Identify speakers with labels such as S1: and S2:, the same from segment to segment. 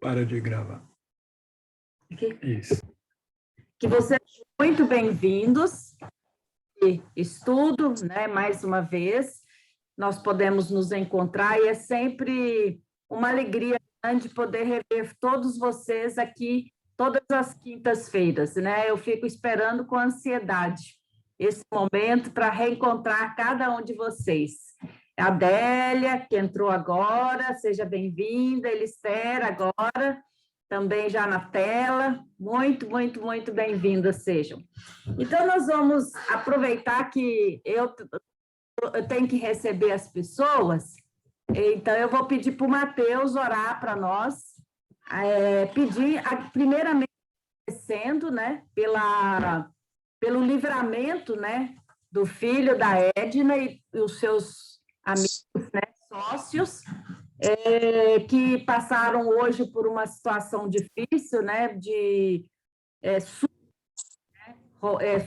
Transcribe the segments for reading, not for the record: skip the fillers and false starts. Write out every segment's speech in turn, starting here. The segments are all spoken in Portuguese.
S1: Para de gravar.
S2: Aqui.
S1: Isso.
S2: Que vocês sejam muito bem-vindos. Estudo, né? Mais uma vez, nós podemos nos encontrar e é sempre uma alegria grande poder rever todos vocês aqui todas as quintas-feiras, né? Eu fico esperando com ansiedade esse momento para reencontrar cada um de vocês. A Adélia, que entrou agora, seja bem-vinda, Elistera agora, também já na tela, muito, muito, muito bem-vindas sejam. Então, nós vamos aproveitar que eu tenho que receber as pessoas, então eu vou pedir para o Mateus orar para nós, pedir, primeiramente, agradecendo, né, pelo livramento, né, do filho da Edna e os seus amigos, né, sócios, que passaram hoje por uma situação difícil, né,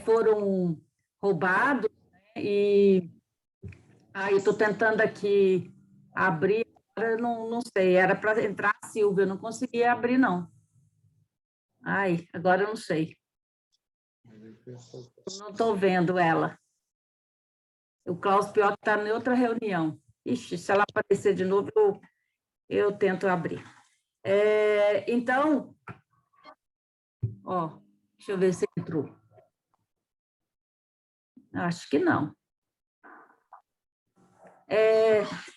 S2: foram roubados, né, e eu estou tentando aqui abrir, agora não sei, era para entrar a Silvia, eu não conseguia abrir, não. Agora eu não sei. Não estou vendo ela. O Klaus pior que está em outra reunião. Ixi, se ela aparecer de novo, eu tento abrir. Então, deixa eu ver se entrou. Acho que não.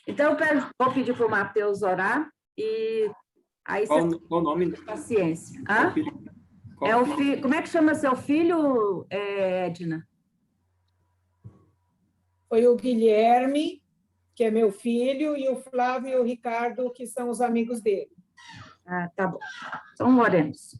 S2: Então, vou pedir para o Mateus orar aí
S3: qual o nome?
S2: Paciência. Como é que chama seu filho, Edna?
S4: Foi o Guilherme, que é meu filho, e o Flávio e o Ricardo, que são os amigos dele.
S2: Tá bom. Então, oremos.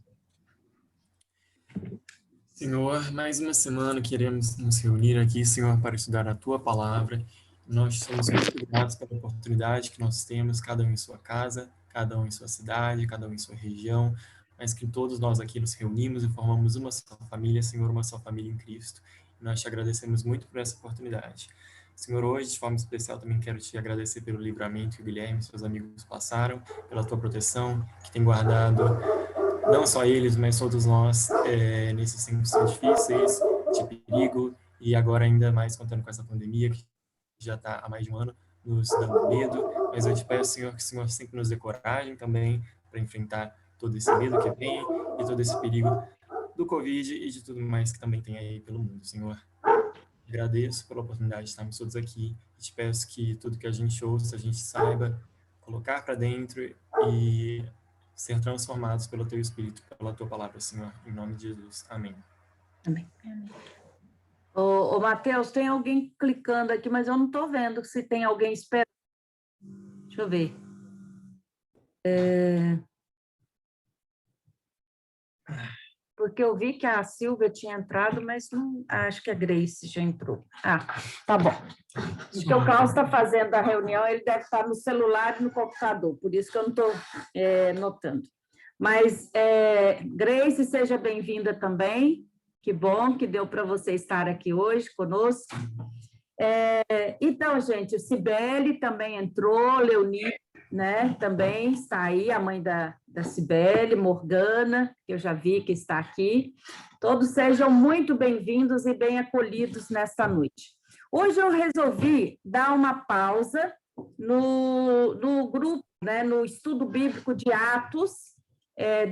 S3: Senhor, mais uma semana queremos nos reunir aqui, Senhor, para estudar a Tua Palavra. Nós somos muito gratos pela oportunidade que nós temos, cada um em sua casa, cada um em sua cidade, cada um em sua região, mas que todos nós aqui nos reunimos e formamos uma só família, Senhor, uma só família em Cristo. E nós te agradecemos muito por essa oportunidade. Senhor, hoje, de forma especial, também quero te agradecer pelo livramento que o Guilherme e seus amigos passaram, pela tua proteção, que tem guardado não só eles, mas todos nós nesses tempos tão difíceis, de perigo, e agora ainda mais contando com essa pandemia, que já está há mais de um ano nos dando medo. Mas eu te peço, Senhor, que o Senhor sempre nos dê coragem também para enfrentar todo esse medo que vem e todo esse perigo do Covid e de tudo mais que também tem aí pelo mundo, Senhor. Agradeço pela oportunidade de estarmos todos aqui e te peço que tudo que a gente ouça, a gente saiba colocar para dentro e ser transformados pelo teu Espírito, pela tua palavra, Senhor, em nome de Jesus. Amém.
S2: Amém. Ô, Mateus, tem alguém clicando aqui, mas eu não estou vendo se tem alguém esperando. Deixa eu ver. Porque eu vi que a Silvia tinha entrado, mas não, acho que a Grace já entrou. Tá bom. Acho que o Klaus está fazendo a reunião, ele deve estar no celular e no computador, por isso que eu não estou notando. Mas, Grace, seja bem-vinda também. Que bom que deu para você estar aqui hoje conosco. Então, gente, o Cibele também entrou, Leonir, né, também está aí, a mãe da Cibele, Morgana, que eu já vi que está aqui. Todos sejam muito bem-vindos e bem acolhidos nesta noite. Hoje eu resolvi dar uma pausa no grupo, né, no estudo bíblico de Atos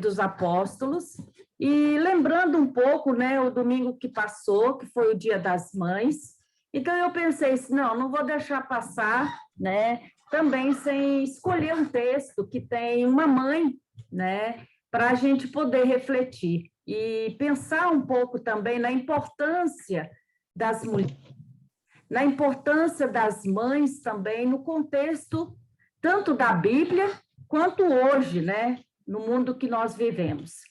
S2: dos Apóstolos, e lembrando um pouco, né, o domingo que passou, que foi o Dia das Mães. Então, eu pensei assim, não vou deixar passar, né, também sem escolher um texto que tem uma mãe, né, para a gente poder refletir e pensar um pouco também na importância das mulheres, na importância das mães também no contexto tanto da Bíblia quanto hoje, né, no mundo que nós vivemos.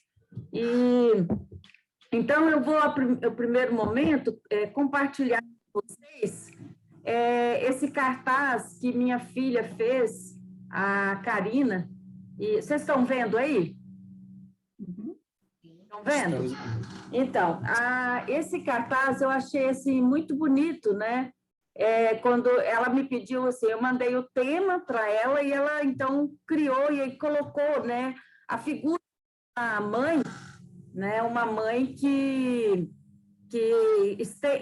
S2: Então, eu vou, no primeiro momento, compartilhar com vocês esse cartaz que minha filha fez, a Karina. E vocês estão vendo aí? Estão vendo? Então, esse cartaz eu achei assim, muito bonito, né? Quando ela me pediu, assim, eu mandei o tema para ela e ela, então, criou e colocou, né, a figura da mãe, né? Uma mãe que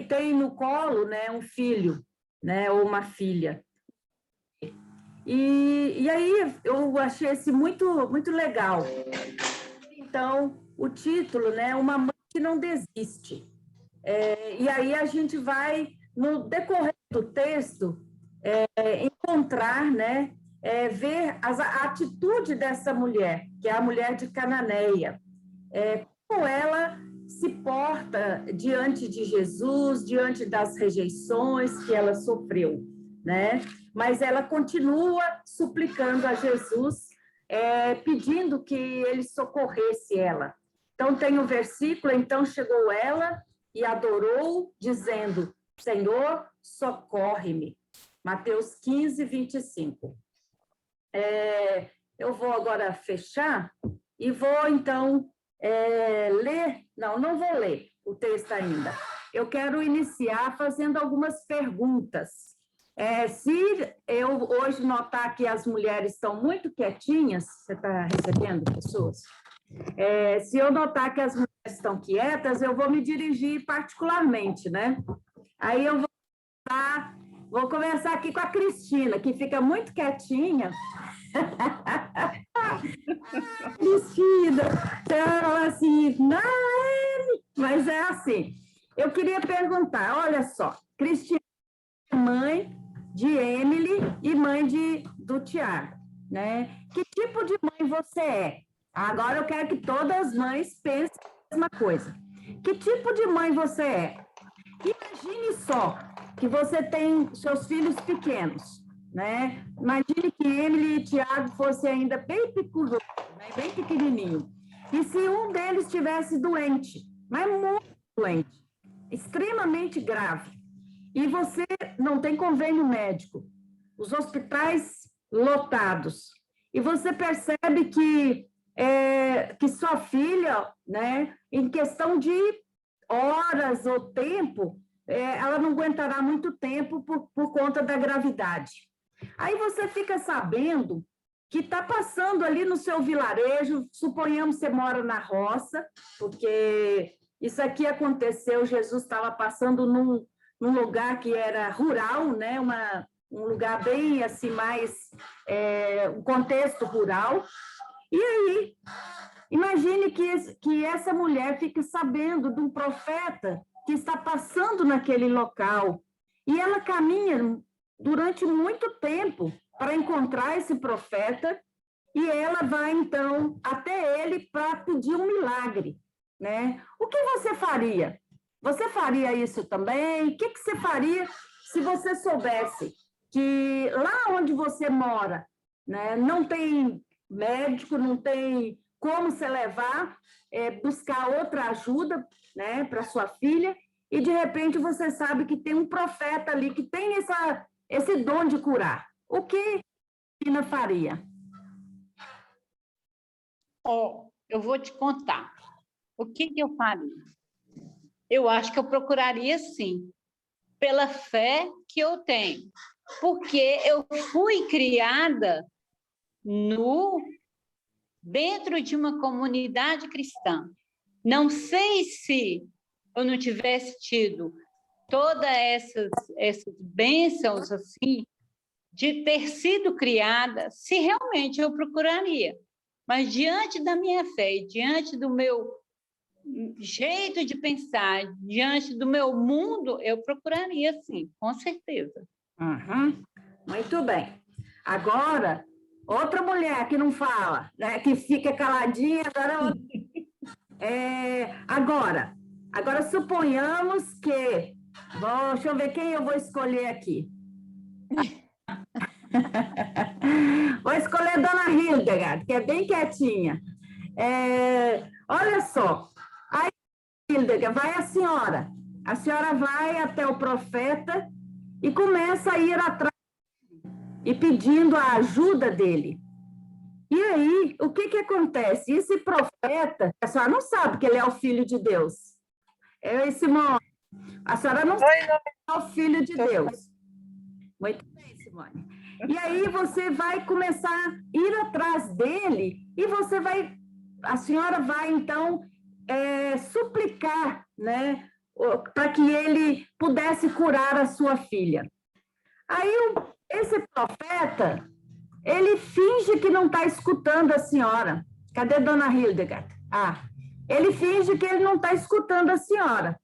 S2: tem no colo, né, um filho, né, ou uma filha. E aí eu achei esse muito legal. Então, o título, né, Uma Mãe que Não Desiste. E aí a gente vai, no decorrer do texto, encontrar, né, ver a atitude dessa mulher, que é a mulher de Cananeia, como ela se porta diante de Jesus, diante das rejeições que ela sofreu, né? Mas ela continua suplicando a Jesus, pedindo que ele socorresse ela. Então, tem o versículo, então chegou ela e adorou, dizendo, Senhor, socorre-me. Mateus 15, 25. Eu vou agora fechar e vou, então, ler, não vou ler o texto ainda. Eu quero iniciar fazendo algumas perguntas. Se eu hoje notar que as mulheres estão muito quietinhas, você está recebendo pessoas? Se eu notar que as mulheres estão quietas, eu vou me dirigir particularmente, né? Aí eu vou começar aqui com a Cristina, que fica muito quietinha. Cristina, então, assim, mas é assim. Eu queria perguntar, olha só, Cristina é mãe de Emily e mãe do Tiago, né? Que tipo de mãe você é? Agora eu quero que todas as mães pensem a mesma coisa. Que tipo de mãe você é? Imagine só que você tem seus filhos pequenos, né? Imagine que Emily e Tiago fossem ainda bem picudos, né? Bem pequenininho. E se um deles estivesse doente, mas muito doente, extremamente grave, e você não tem convênio médico, os hospitais lotados, e você percebe que sua filha, né, em questão de horas ou tempo, ela não aguentará muito tempo por conta da gravidade. Aí você fica sabendo que está passando ali no seu vilarejo, suponhamos que você mora na roça, porque isso aqui aconteceu, Jesus estava passando num lugar que era rural, né? Um lugar bem assim, mais um contexto rural. E aí, imagine que essa mulher fique sabendo de um profeta que está passando naquele local. E ela caminha durante muito tempo para encontrar esse profeta, e ela vai, então, até ele para pedir um milagre, né? O que você faria? Você faria isso também? O que você faria se você soubesse que lá onde você mora, né, não tem médico, não tem como você levar, buscar outra ajuda, né, para sua filha, e de repente você sabe que tem um profeta ali que tem esse dom de curar. O que a Tina faria?
S1: Eu vou te contar. O que eu faria? Eu acho que eu procuraria, sim, pela fé que eu tenho, porque eu fui criada dentro de uma comunidade cristã. Não sei se eu não tivesse tido todas essas bênçãos assim, de ter sido criada, se realmente eu procuraria. Mas diante da minha fé, diante do meu jeito de pensar, diante do meu mundo, eu procuraria, sim, com certeza.
S2: Uhum. Muito bem. Agora, outra mulher que não fala, né, que fica caladinha, agora suponhamos que... deixa eu ver quem eu vou escolher aqui. Vou escolher a Dona Hildegard, que é bem quietinha. Olha só, aí, Hildegard, vai a senhora vai até o profeta e começa a ir atrás e pedindo a ajuda dele. E aí, o que acontece? Esse profeta, a senhora não sabe que ele é o Filho de Deus. Simone, a senhora não sabe que ele é o Filho de Deus. Muito bem, Simone. E aí você vai começar a ir atrás dele e você vai a senhora vai, então, suplicar, né, para que ele pudesse curar a sua filha. Aí, esse profeta, ele finge que não está escutando a senhora. Cadê Dona Hildegard? Ele finge que ele não está escutando a senhora.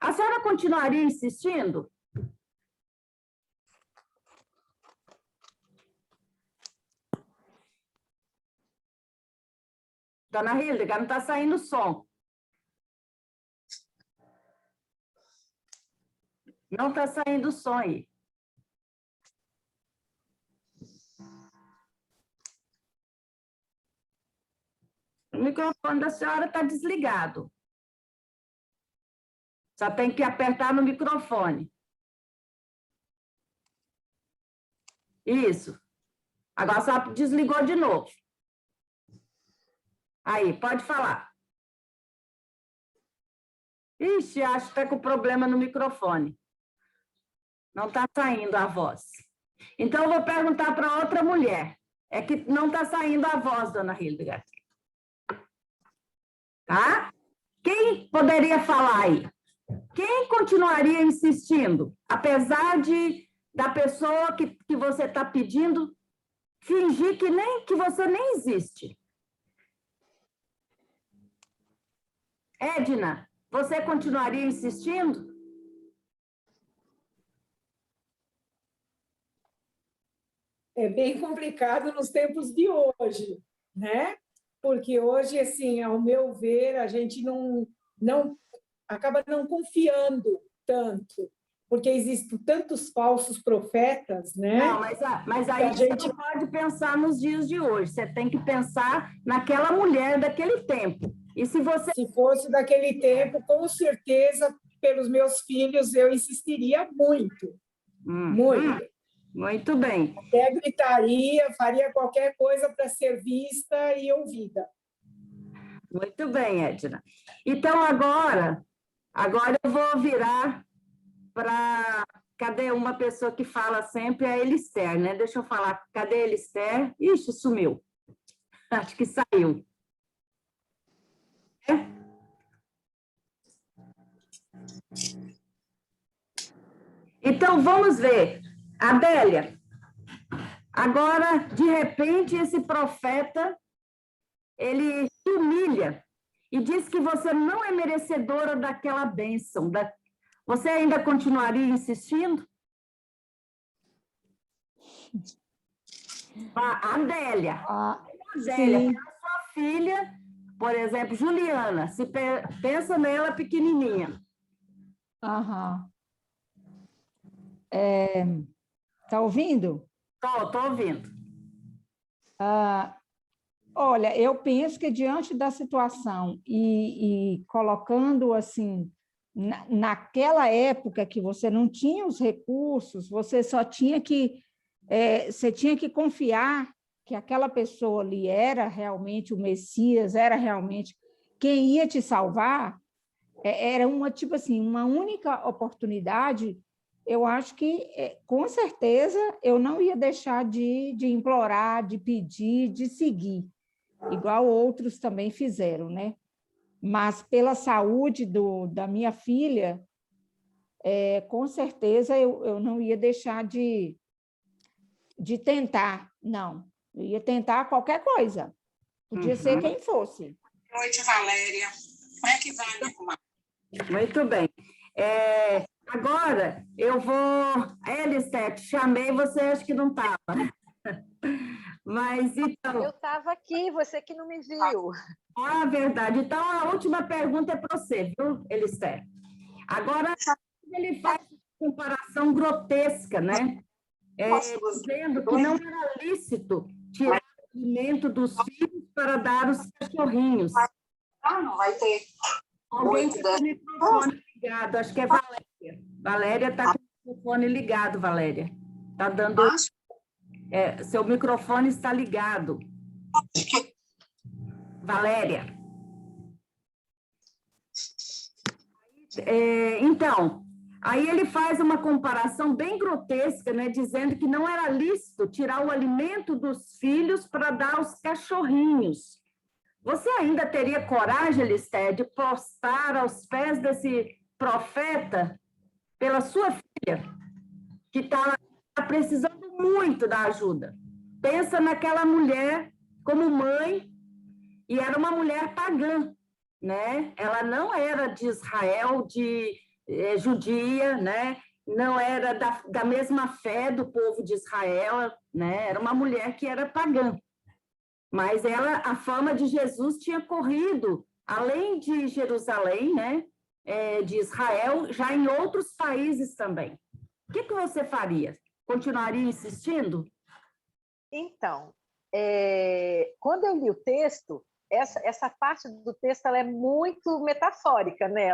S2: A senhora continuaria insistindo? Dona Hildegard, não está saindo som. Não está saindo som aí. O microfone da senhora está desligado. Só tem que apertar no microfone. Isso. Agora só desligou de novo. Aí, pode falar. Ixi, acho que está com problema no microfone. Não está saindo a voz. Então, eu vou perguntar para outra mulher. É que não está saindo a voz, Dona Hildegard. Tá? Quem poderia falar aí? Quem continuaria insistindo? Apesar da pessoa que você está pedindo fingir que você nem existe. Edna, você continuaria insistindo?
S4: É bem complicado nos tempos de hoje, né? Porque hoje, assim, ao meu ver, a gente não acaba não confiando tanto, porque existem tantos falsos profetas, né?
S2: Não, mas aí você não pode pensar nos dias de hoje, você tem que pensar naquela mulher daquele tempo. E se
S4: fosse daquele tempo, com certeza, pelos meus filhos, eu insistiria muito. Muito.
S2: Muito bem.
S4: Até gritaria, faria qualquer coisa para ser vista e ouvida.
S2: Muito bem, Edna. Então, agora eu vou virar para... Cadê uma pessoa que fala sempre? A Elister, né? Deixa eu falar. Cadê a Elister? Ixi, sumiu. Acho que saiu. Então, vamos ver. Adélia, agora, de repente, esse profeta, ele te humilha e diz que você não é merecedora daquela bênção. Você ainda continuaria insistindo? Adélia,
S5: sim.
S2: a sua filha, por exemplo, Juliana, pensa nela pequenininha.
S5: Aham. Tá ouvindo?
S2: Tô ouvindo.
S5: Olha, eu penso que diante da situação e colocando assim, naquela época que você não tinha os recursos, você só tinha que você tinha que confiar que aquela pessoa ali era realmente o Messias, era realmente quem ia te salvar, era uma única oportunidade. Eu acho que, com certeza, eu não ia deixar de implorar, de pedir, de seguir, igual outros também fizeram, né? Mas, pela saúde da minha filha, com certeza, eu não ia deixar de tentar, não. Eu ia tentar qualquer coisa. Podia ser quem fosse.
S6: Boa noite, Valéria. Como é que vai, minha comadre?
S2: Muito bem. Agora, eu vou... Elister, te chamei, você acha que não estava. Mas, então...
S7: Eu estava aqui, você que não me viu.
S2: Verdade. Então, a última pergunta é para você, viu, Elister? Agora, ele faz uma comparação grotesca, né? Dizendo que não era lícito tirar o alimento dos filhos para dar aos cachorrinhos.
S6: Não vai ter.
S2: Alguém está com o microfone ligado, acho que é Valéria. Valéria está com o microfone ligado, Valéria. Está dando... seu microfone está ligado. Valéria. Então, aí ele faz uma comparação bem grotesca, né, dizendo que não era lícito tirar o alimento dos filhos para dar aos cachorrinhos. Você ainda teria coragem, Elistéia, de prostrar aos pés desse profeta pela sua filha, que está precisando muito da ajuda? Pensa naquela mulher como mãe, e era uma mulher pagã, né? Ela não era de Israel, judia, né? Não era da mesma fé do povo de Israel, né? Era uma mulher que era pagã. Mas a fama de Jesus tinha corrido, além de Jerusalém, né? De Israel, já em outros países também. O que você faria? Continuaria insistindo?
S7: Então, quando eu li o texto, essa parte do texto ela é muito metafórica, né?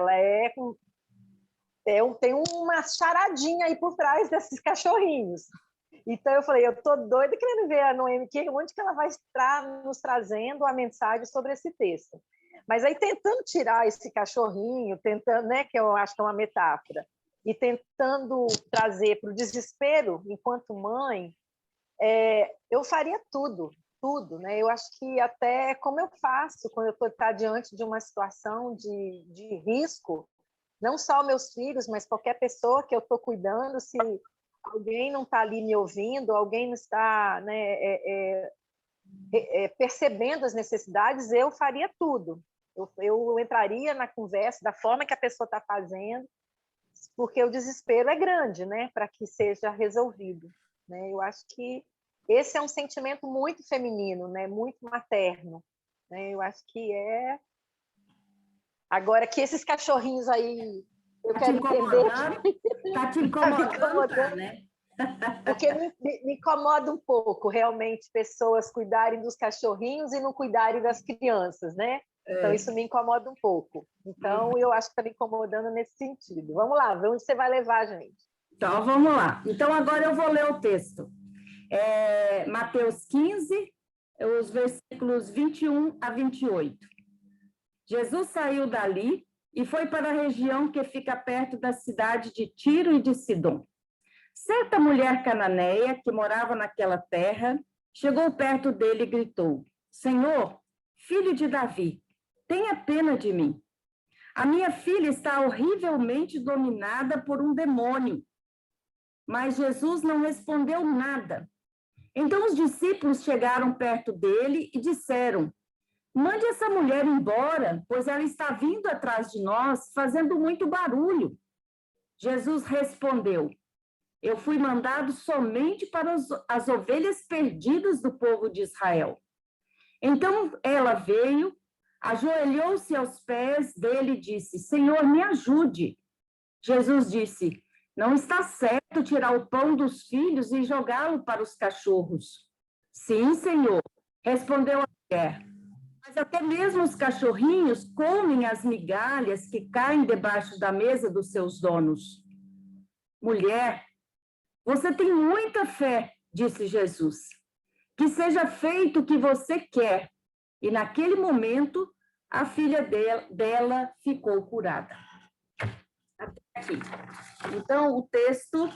S7: Tem uma charadinha aí por trás desses cachorrinhos. Então eu falei, eu tô doida querendo ver a Noemi, onde que ela vai estar nos trazendo a mensagem sobre esse texto. Mas aí tentando tirar esse cachorrinho, tentando, né, que eu acho que é uma metáfora, e tentando trazer para o desespero enquanto mãe, eu faria tudo, né? Eu acho que até como eu faço quando eu estou diante de uma situação de risco, não só meus filhos, mas qualquer pessoa que eu estou cuidando, se alguém não está ali me ouvindo, alguém não está, né, percebendo as necessidades, eu faria tudo. Eu entraria na conversa da forma que a pessoa está fazendo, porque o desespero é grande, né, para que seja resolvido, né? Eu acho que esse é um sentimento muito feminino, né, muito materno, né? Eu acho que Agora que esses cachorrinhos aí, eu quero entender.
S2: Está te incomodando, né?
S7: Porque me incomoda um pouco, realmente, pessoas cuidarem dos cachorrinhos e não cuidarem das crianças, né? Então, isso me incomoda um pouco. Então, eu acho que está me incomodando nesse sentido. Vamos lá, ver onde você vai levar, gente.
S2: Então, vamos lá. Então, agora eu vou ler o texto. Mateus 15, os versículos 21 a 28. Jesus saiu dali e foi para a região que fica perto da cidade de Tiro e de Sidom. Certa mulher cananeia que morava naquela terra chegou perto dele e gritou: Senhor, filho de Davi, tenha pena de mim. A minha filha está horrivelmente dominada por um demônio. Mas Jesus não respondeu nada. Então os discípulos chegaram perto dele e disseram: Mande essa mulher embora, pois ela está vindo atrás de nós, fazendo muito barulho. Jesus respondeu: Eu fui mandado somente para as ovelhas perdidas do povo de Israel. Então ela veio, ajoelhou-se aos pés dele e disse: Senhor, me ajude. Jesus disse: Não está certo tirar o pão dos filhos e jogá-lo para os cachorros. Sim, Senhor, respondeu a mulher. Mas até mesmo os cachorrinhos comem as migalhas que caem debaixo da mesa dos seus donos. Mulher, você tem muita fé, disse Jesus. Que seja feito o que você quer. E naquele momento, a filha dela ficou curada. Até aqui. Então, o texto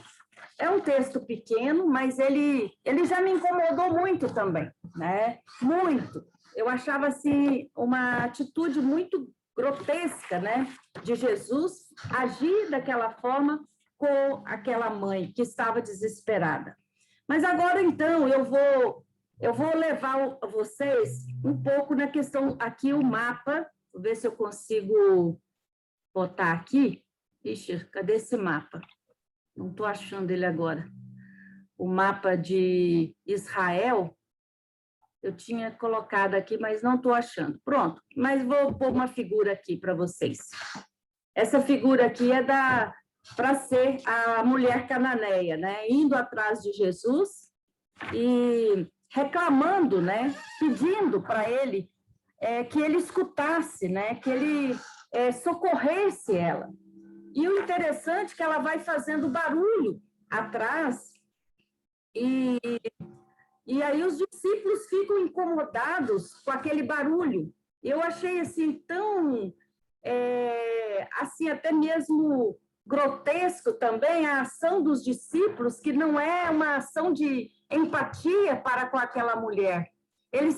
S2: é um texto pequeno, mas ele já me incomodou muito também, né? Muito. Eu achava, assim, uma atitude muito grotesca, né? De Jesus agir daquela forma com aquela mãe que estava desesperada. Mas agora, então, eu vou levar vocês um pouco na questão, aqui o mapa, vou ver se eu consigo botar aqui. Ixi, cadê esse mapa? Não estou achando ele agora. O mapa de Israel, eu tinha colocado aqui, mas não estou achando. Pronto, mas vou pôr uma figura aqui para vocês. Essa figura aqui é para ser a mulher cananeia, né? Indo atrás de Jesus e reclamando, né? Pedindo para ele que ele escutasse, né? Que ele socorresse ela. E o interessante é que ela vai fazendo barulho atrás e aí os discípulos ficam incomodados com aquele barulho. Eu achei assim tão, assim até mesmo grotesco também a ação dos discípulos, que não é uma ação de empatia para com aquela mulher. ele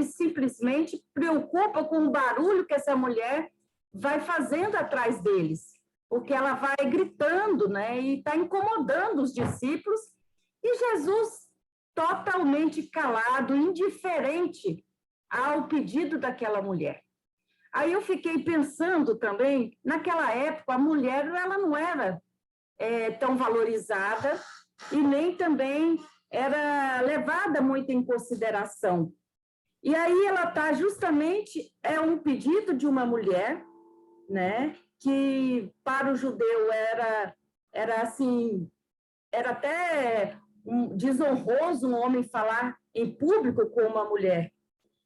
S2: simplesmente preocupa com o barulho que essa mulher vai fazendo atrás deles, porque ela vai gritando, né? E está incomodando os discípulos, e Jesus totalmente calado, indiferente ao pedido daquela mulher. Aí eu fiquei pensando também, naquela época, a mulher ela não era tão valorizada e nem também era levada muito em consideração. E aí ela está justamente, um pedido de uma mulher, né, que para o judeu era assim, era até desonroso um homem falar em público com uma mulher.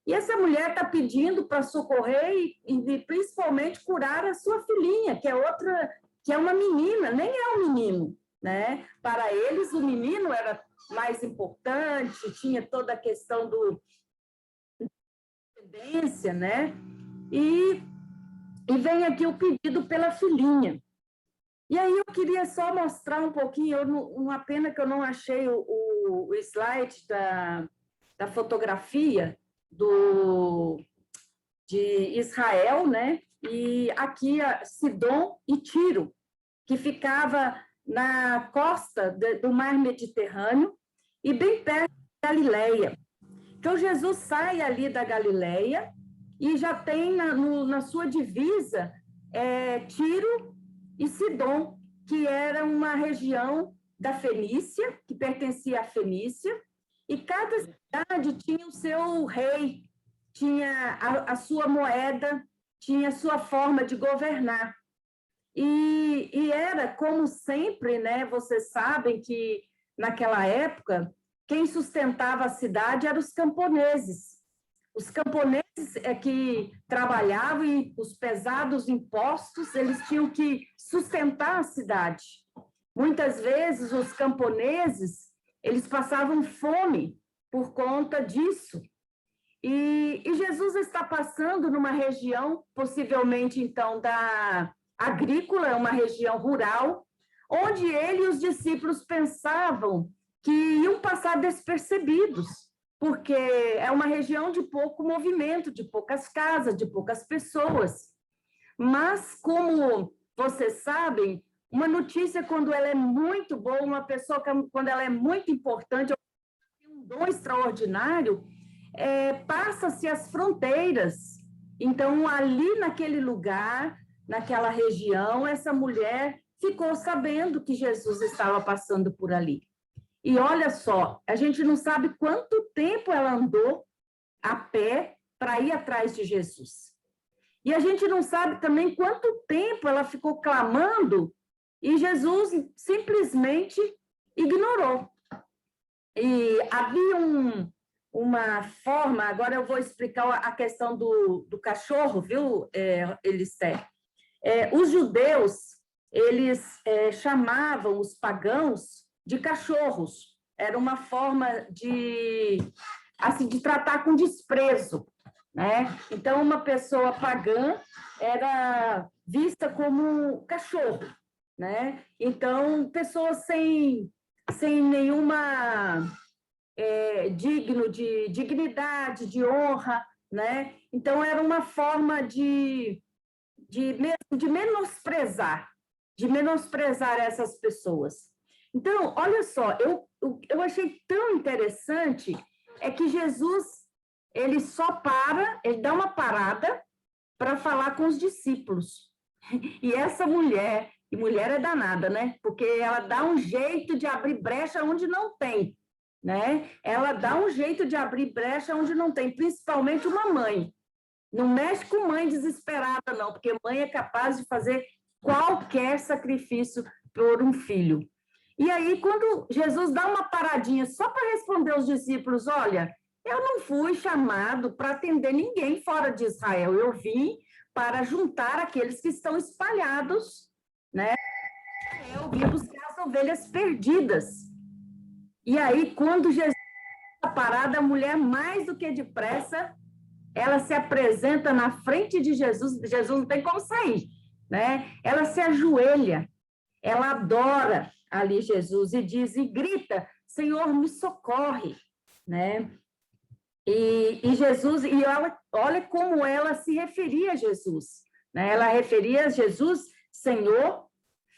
S2: E essa mulher está pedindo para socorrer e principalmente curar a sua filhinha, que é uma menina, nem é um menino, né? Para eles, o menino era mais importante, tinha toda a questão do descendência, né? E vem aqui o pedido pela filhinha. E aí eu queria só mostrar um pouquinho, uma pena que eu não achei o slide da fotografia de Israel, né? E aqui Sidom e Tiro, que ficava na costa do mar Mediterrâneo e bem perto da Galileia. Então, Jesus sai ali da Galileia e já tem na sua divisa Tiro e Sidom, que era uma região da Fenícia, que pertencia à Fenícia, e cada cidade tinha o seu rei, tinha a sua moeda, tinha a sua forma de governar. E era, como sempre, né? Vocês sabem que, naquela época, quem sustentava a cidade eram os camponeses. Os camponeses que trabalhavam e os pesados impostos, eles tinham que sustentar a cidade. Muitas vezes, os camponeses, eles passavam fome por conta disso. E Jesus está passando numa região, possivelmente, então, agrícola, uma região rural, onde ele e os discípulos pensavam que iam passar despercebidos, porque é uma região de pouco movimento, de poucas casas, de poucas pessoas. Mas, como vocês sabem, uma notícia, quando ela é muito boa, uma pessoa, quando ela é muito importante, tem um dom extraordinário, passa-se as fronteiras. Então, ali naquele lugar, naquela região, essa mulher ficou sabendo que Jesus estava passando por ali. E olha só, a gente não sabe quanto tempo ela andou a pé para ir atrás de Jesus. E a gente não sabe também quanto tempo ela ficou clamando e Jesus simplesmente ignorou. E havia uma forma, agora eu vou explicar a questão do cachorro, viu, Elisté? Os judeus, eles chamavam os pagãos de cachorros. Era uma forma de tratar com desprezo, né? Então, uma pessoa pagã era vista como cachorro, né? Então, pessoas sem nenhuma digno de dignidade, de honra, né? Então, era uma forma de menosprezar essas pessoas. Então, olha só, eu achei tão interessante que Jesus, ele dá uma parada para falar com os discípulos. E essa mulher, e mulher é danada, né? Porque ela dá um jeito de abrir brecha onde não tem, né? Ela dá um jeito de abrir brecha onde não tem, principalmente uma mãe. Não mexe com mãe desesperada, não, porque mãe é capaz de fazer qualquer sacrifício por um filho. E aí, quando Jesus dá uma paradinha só para responder aos discípulos, olha, eu não fui chamado para atender ninguém fora de Israel, eu vim para juntar aqueles que estão espalhados, né? Eu vim buscar as ovelhas perdidas. E aí, quando Jesus dá a parada, a mulher, mais do que depressa, ela se apresenta na frente de Jesus, Jesus não tem como sair, né? Ela se ajoelha, ela adora ali Jesus e diz, e grita, Senhor, me socorre, né? E Jesus, e olha como ela se referia a Jesus, né? Ela referia a Jesus, Senhor,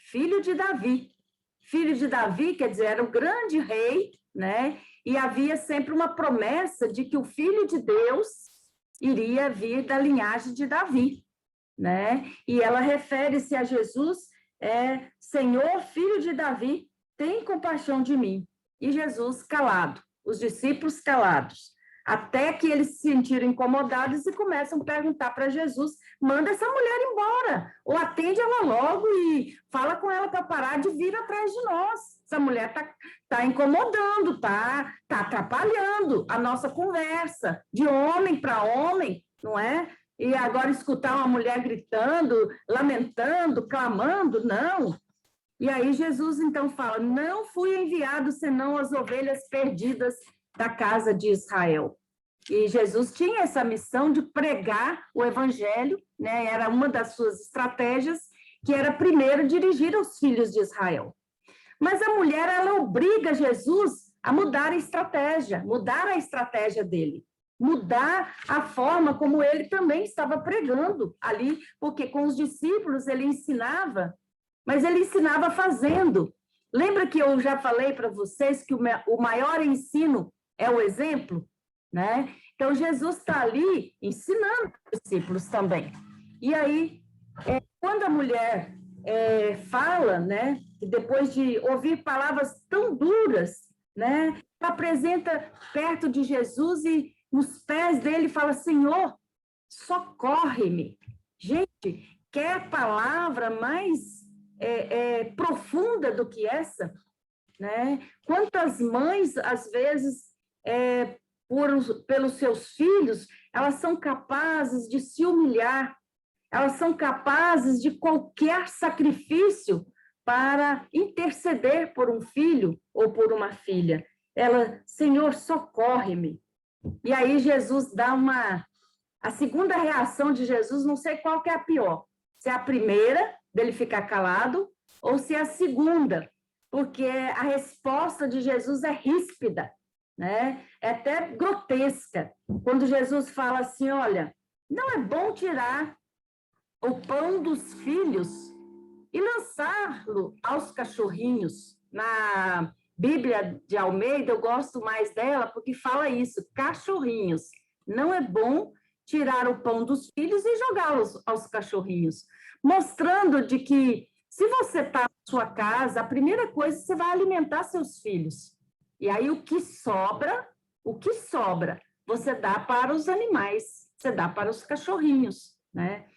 S2: filho de Davi. Filho de Davi, quer dizer, era o grande rei, né? E havia sempre uma promessa de que o Filho de Deus iria vir da linhagem de Davi, né? E ela refere-se a Jesus, Senhor, filho de Davi, tem compaixão de mim. E Jesus calado, os discípulos calados, até que eles se sentiram incomodados e começam a perguntar para Jesus, manda essa mulher embora, ou atende ela logo e fala com ela para parar de vir atrás de nós. Essa mulher tá incomodando, está atrapalhando a nossa conversa, de homem para homem, não é? E agora escutar uma mulher gritando, lamentando, clamando, não. E aí Jesus então fala, não fui enviado senão as ovelhas perdidas da casa de Israel. E Jesus tinha essa missão de pregar o evangelho, né? Era uma das suas estratégias, que era primeiro dirigir aos filhos de Israel. Mas a mulher, ela obriga Jesus a mudar a estratégia dele, mudar a forma como ele também estava pregando ali, porque com os discípulos ele ensinava, mas ele ensinava fazendo. Lembra que eu já falei para vocês que o maior ensino é o exemplo, né? Então, Jesus está ali ensinando os discípulos também. E aí, quando a mulher fala, né, depois de ouvir palavras tão duras, né, apresenta perto de Jesus e nos pés dele fala, Senhor, socorre-me. Gente, quer palavra mais profunda do que essa? Né? Quantas mães, às vezes, pelos seus filhos, elas são capazes de se humilhar, elas são capazes de qualquer sacrifício para interceder por um filho ou por uma filha. Ela, Senhor, socorre-me. E aí Jesus dá a segunda reação de Jesus, não sei qual que é a pior, se é a primeira, dele ficar calado, ou se é a segunda, porque a resposta de Jesus é ríspida, né? É até grotesca, quando Jesus fala assim, olha, não é bom tirar o pão dos filhos e lançá-lo aos cachorrinhos. Na Bíblia de Almeida, eu gosto mais dela, porque fala isso, cachorrinhos. Não é bom tirar o pão dos filhos e jogá-los aos cachorrinhos, mostrando de que se você está na sua casa, a primeira coisa, você vai alimentar seus filhos. E aí o que sobra, você dá para os animais, você dá para os cachorrinhos, né?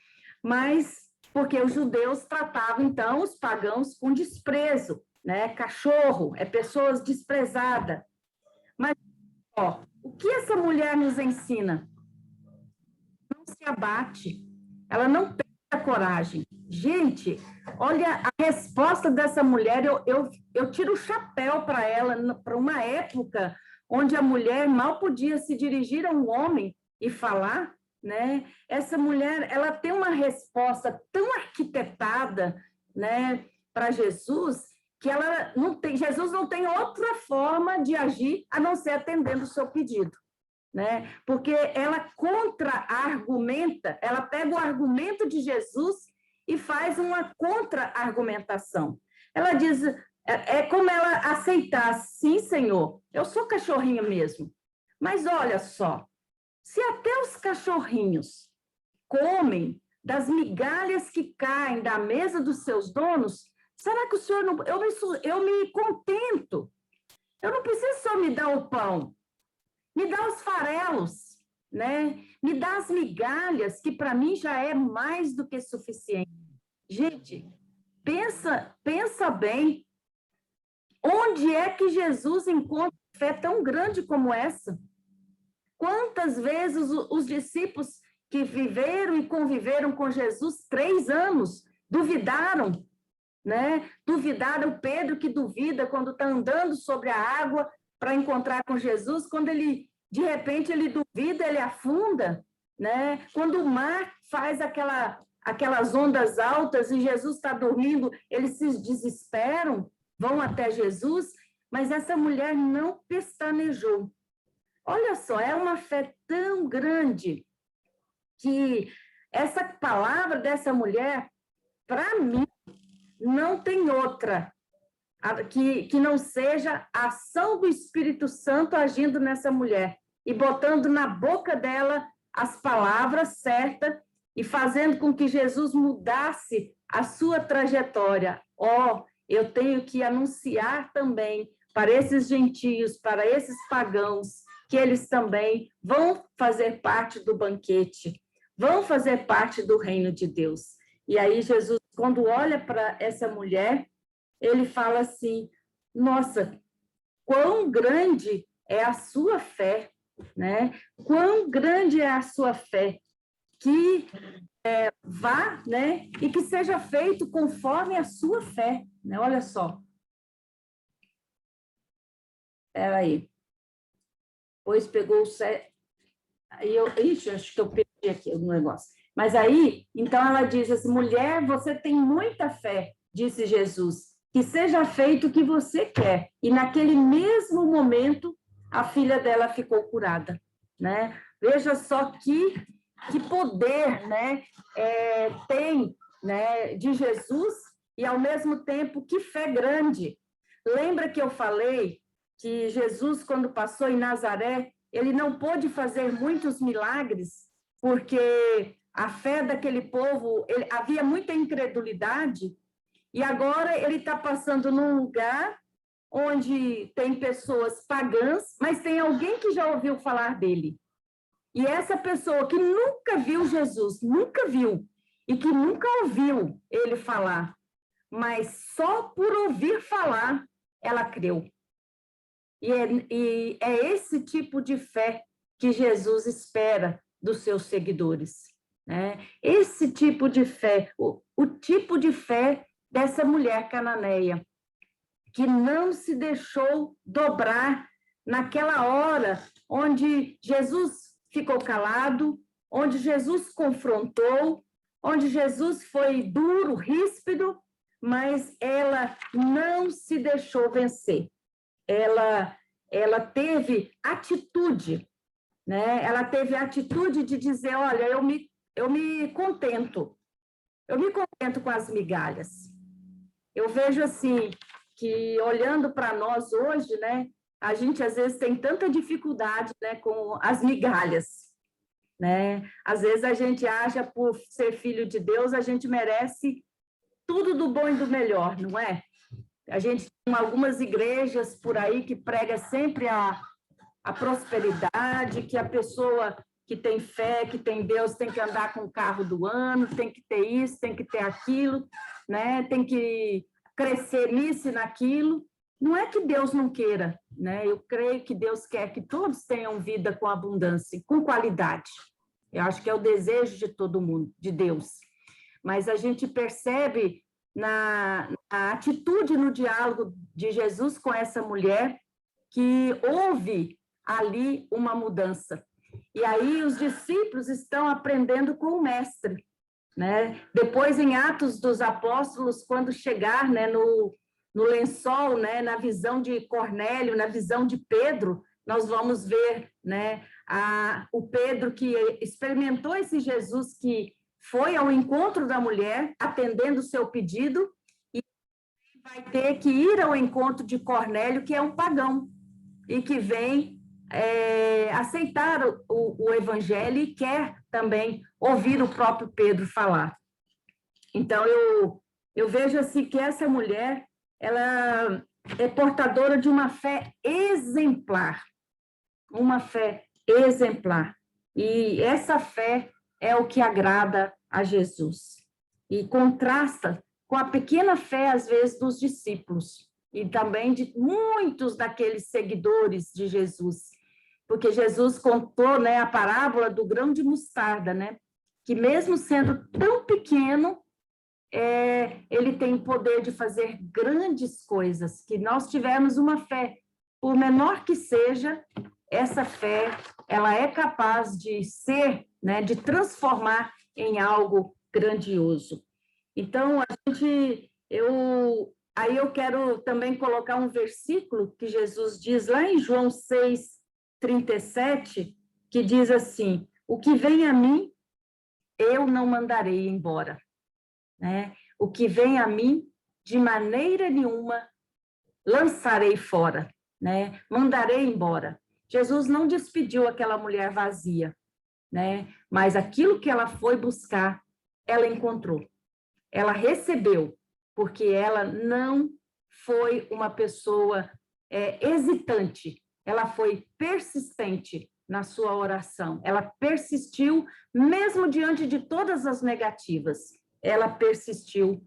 S2: Mas, porque os judeus tratavam, então, os pagãos com desprezo, né? Cachorro, pessoas desprezadas. Mas, o que essa mulher nos ensina? Não se abate, ela não perde a coragem. Gente, olha a resposta dessa mulher, eu tiro o chapéu para ela, para uma época onde a mulher mal podia se dirigir a um homem e falar, né? Essa mulher, ela tem uma resposta tão arquitetada, né, para Jesus, que Jesus não tem outra forma de agir a não ser atendendo o seu pedido, né? Porque ela contra-argumenta, ela pega o argumento de Jesus e faz uma contra-argumentação. Ela diz, como ela aceitar, sim, Senhor, eu sou cachorrinho mesmo, mas olha só, se até os cachorrinhos comem das migalhas que caem da mesa dos seus donos, será que o Senhor não... Eu me contento, eu não preciso só me dar o pão, me dá os farelos, né? Me dá as migalhas, que para mim já é mais do que suficiente. Gente, pensa bem, onde é que Jesus encontra fé tão grande como essa? Quantas vezes os discípulos que viveram e conviveram com Jesus 3 anos duvidaram, né? Duvidaram. Pedro que duvida quando está andando sobre a água para encontrar com Jesus, quando de repente ele duvida, ele afunda, né? Quando o mar faz aquelas ondas altas e Jesus está dormindo, eles se desesperam, vão até Jesus, mas essa mulher não pestanejou. Olha só, é uma fé tão grande que essa palavra dessa mulher, para mim, não tem outra que não seja a ação do Espírito Santo agindo nessa mulher e botando na boca dela as palavras certas e fazendo com que Jesus mudasse a sua trajetória. Eu tenho que anunciar também para esses gentios, para esses pagãos, que eles também vão fazer parte do banquete, vão fazer parte do reino de Deus. E aí Jesus, quando olha para essa mulher, ele fala assim, nossa, quão grande é a sua fé, né? Quão grande é a sua fé, que vá, né? E que seja feito conforme a sua fé, né? Olha só. Espera aí. Pois pegou o sete. Ixi, acho que eu perdi aqui o negócio. Mas aí, então ela diz assim, mulher, você tem muita fé, disse Jesus, que seja feito o que você quer. E naquele mesmo momento, a filha dela ficou curada, né? Veja só que poder, né, tem, né, de Jesus e, ao mesmo tempo, que fé grande. Lembra que eu falei que Jesus, quando passou em Nazaré, ele não pôde fazer muitos milagres, porque a fé daquele povo, havia muita incredulidade, e agora ele está passando num lugar onde tem pessoas pagãs, mas tem alguém que já ouviu falar dele. E essa pessoa que nunca viu Jesus, nunca viu, e que nunca ouviu ele falar, mas só por ouvir falar, ela creu. E é esse tipo de fé que Jesus espera dos seus seguidores, né? Esse tipo de fé, o tipo de fé dessa mulher cananeia, que não se deixou dobrar naquela hora onde Jesus ficou calado, onde Jesus confrontou, onde Jesus foi duro, ríspido, mas ela não se deixou vencer. Ela teve atitude, né? Ela teve a atitude de dizer, olha, eu me contento com as migalhas. Eu vejo assim, que olhando para nós hoje, né, a gente às vezes tem tanta dificuldade, né, com as migalhas, né? Às vezes a gente acha, por ser filho de Deus, a gente merece tudo do bom e do melhor, não é? A gente tem algumas igrejas por aí que prega sempre a prosperidade, que a pessoa que tem fé, que tem Deus, tem que andar com o carro do ano, tem que ter isso, tem que ter aquilo, né? Tem que crescer nisso e naquilo. Não é que Deus não queira, né? Eu creio que Deus quer que todos tenham vida com abundância, com qualidade. Eu acho que é o desejo de todo mundo, de Deus. Mas a gente percebe na atitude, no diálogo de Jesus com essa mulher, que houve ali uma mudança. E aí os discípulos estão aprendendo com o mestre, né? Depois, em Atos dos Apóstolos, quando chegar, né, no lençol, né, na visão de Cornélio, na visão de Pedro, nós vamos ver, né, o Pedro que experimentou esse Jesus que foi ao encontro da mulher, atendendo o seu pedido, e vai ter que ir ao encontro de Cornélio, que é um pagão, e que vem aceitar o evangelho e quer também ouvir o próprio Pedro falar. Então, eu vejo assim que essa mulher, ela é portadora de uma fé exemplar, uma fé exemplar. E essa fé é o que agrada a Jesus. E contrasta com a pequena fé, às vezes, dos discípulos e também de muitos daqueles seguidores de Jesus. Porque Jesus contou, né, a parábola do grão de mostarda, né? Que mesmo sendo tão pequeno, ele tem o poder de fazer grandes coisas. Que nós tivermos uma fé, por menor que seja, essa fé, ela é capaz de ser, né, de transformar em algo grandioso. Então, aí eu quero também colocar um versículo que Jesus diz lá em João 6, 37, que diz assim: o que vem a mim, eu não mandarei embora, né? O que vem a mim, de maneira nenhuma lançarei fora, né? Mandarei embora. Jesus não despediu aquela mulher vazia, né? Mas aquilo que ela foi buscar, ela encontrou. Ela recebeu, porque ela não foi uma pessoa hesitante, ela foi persistente na sua oração, ela persistiu, mesmo diante de todas as negativas, ela persistiu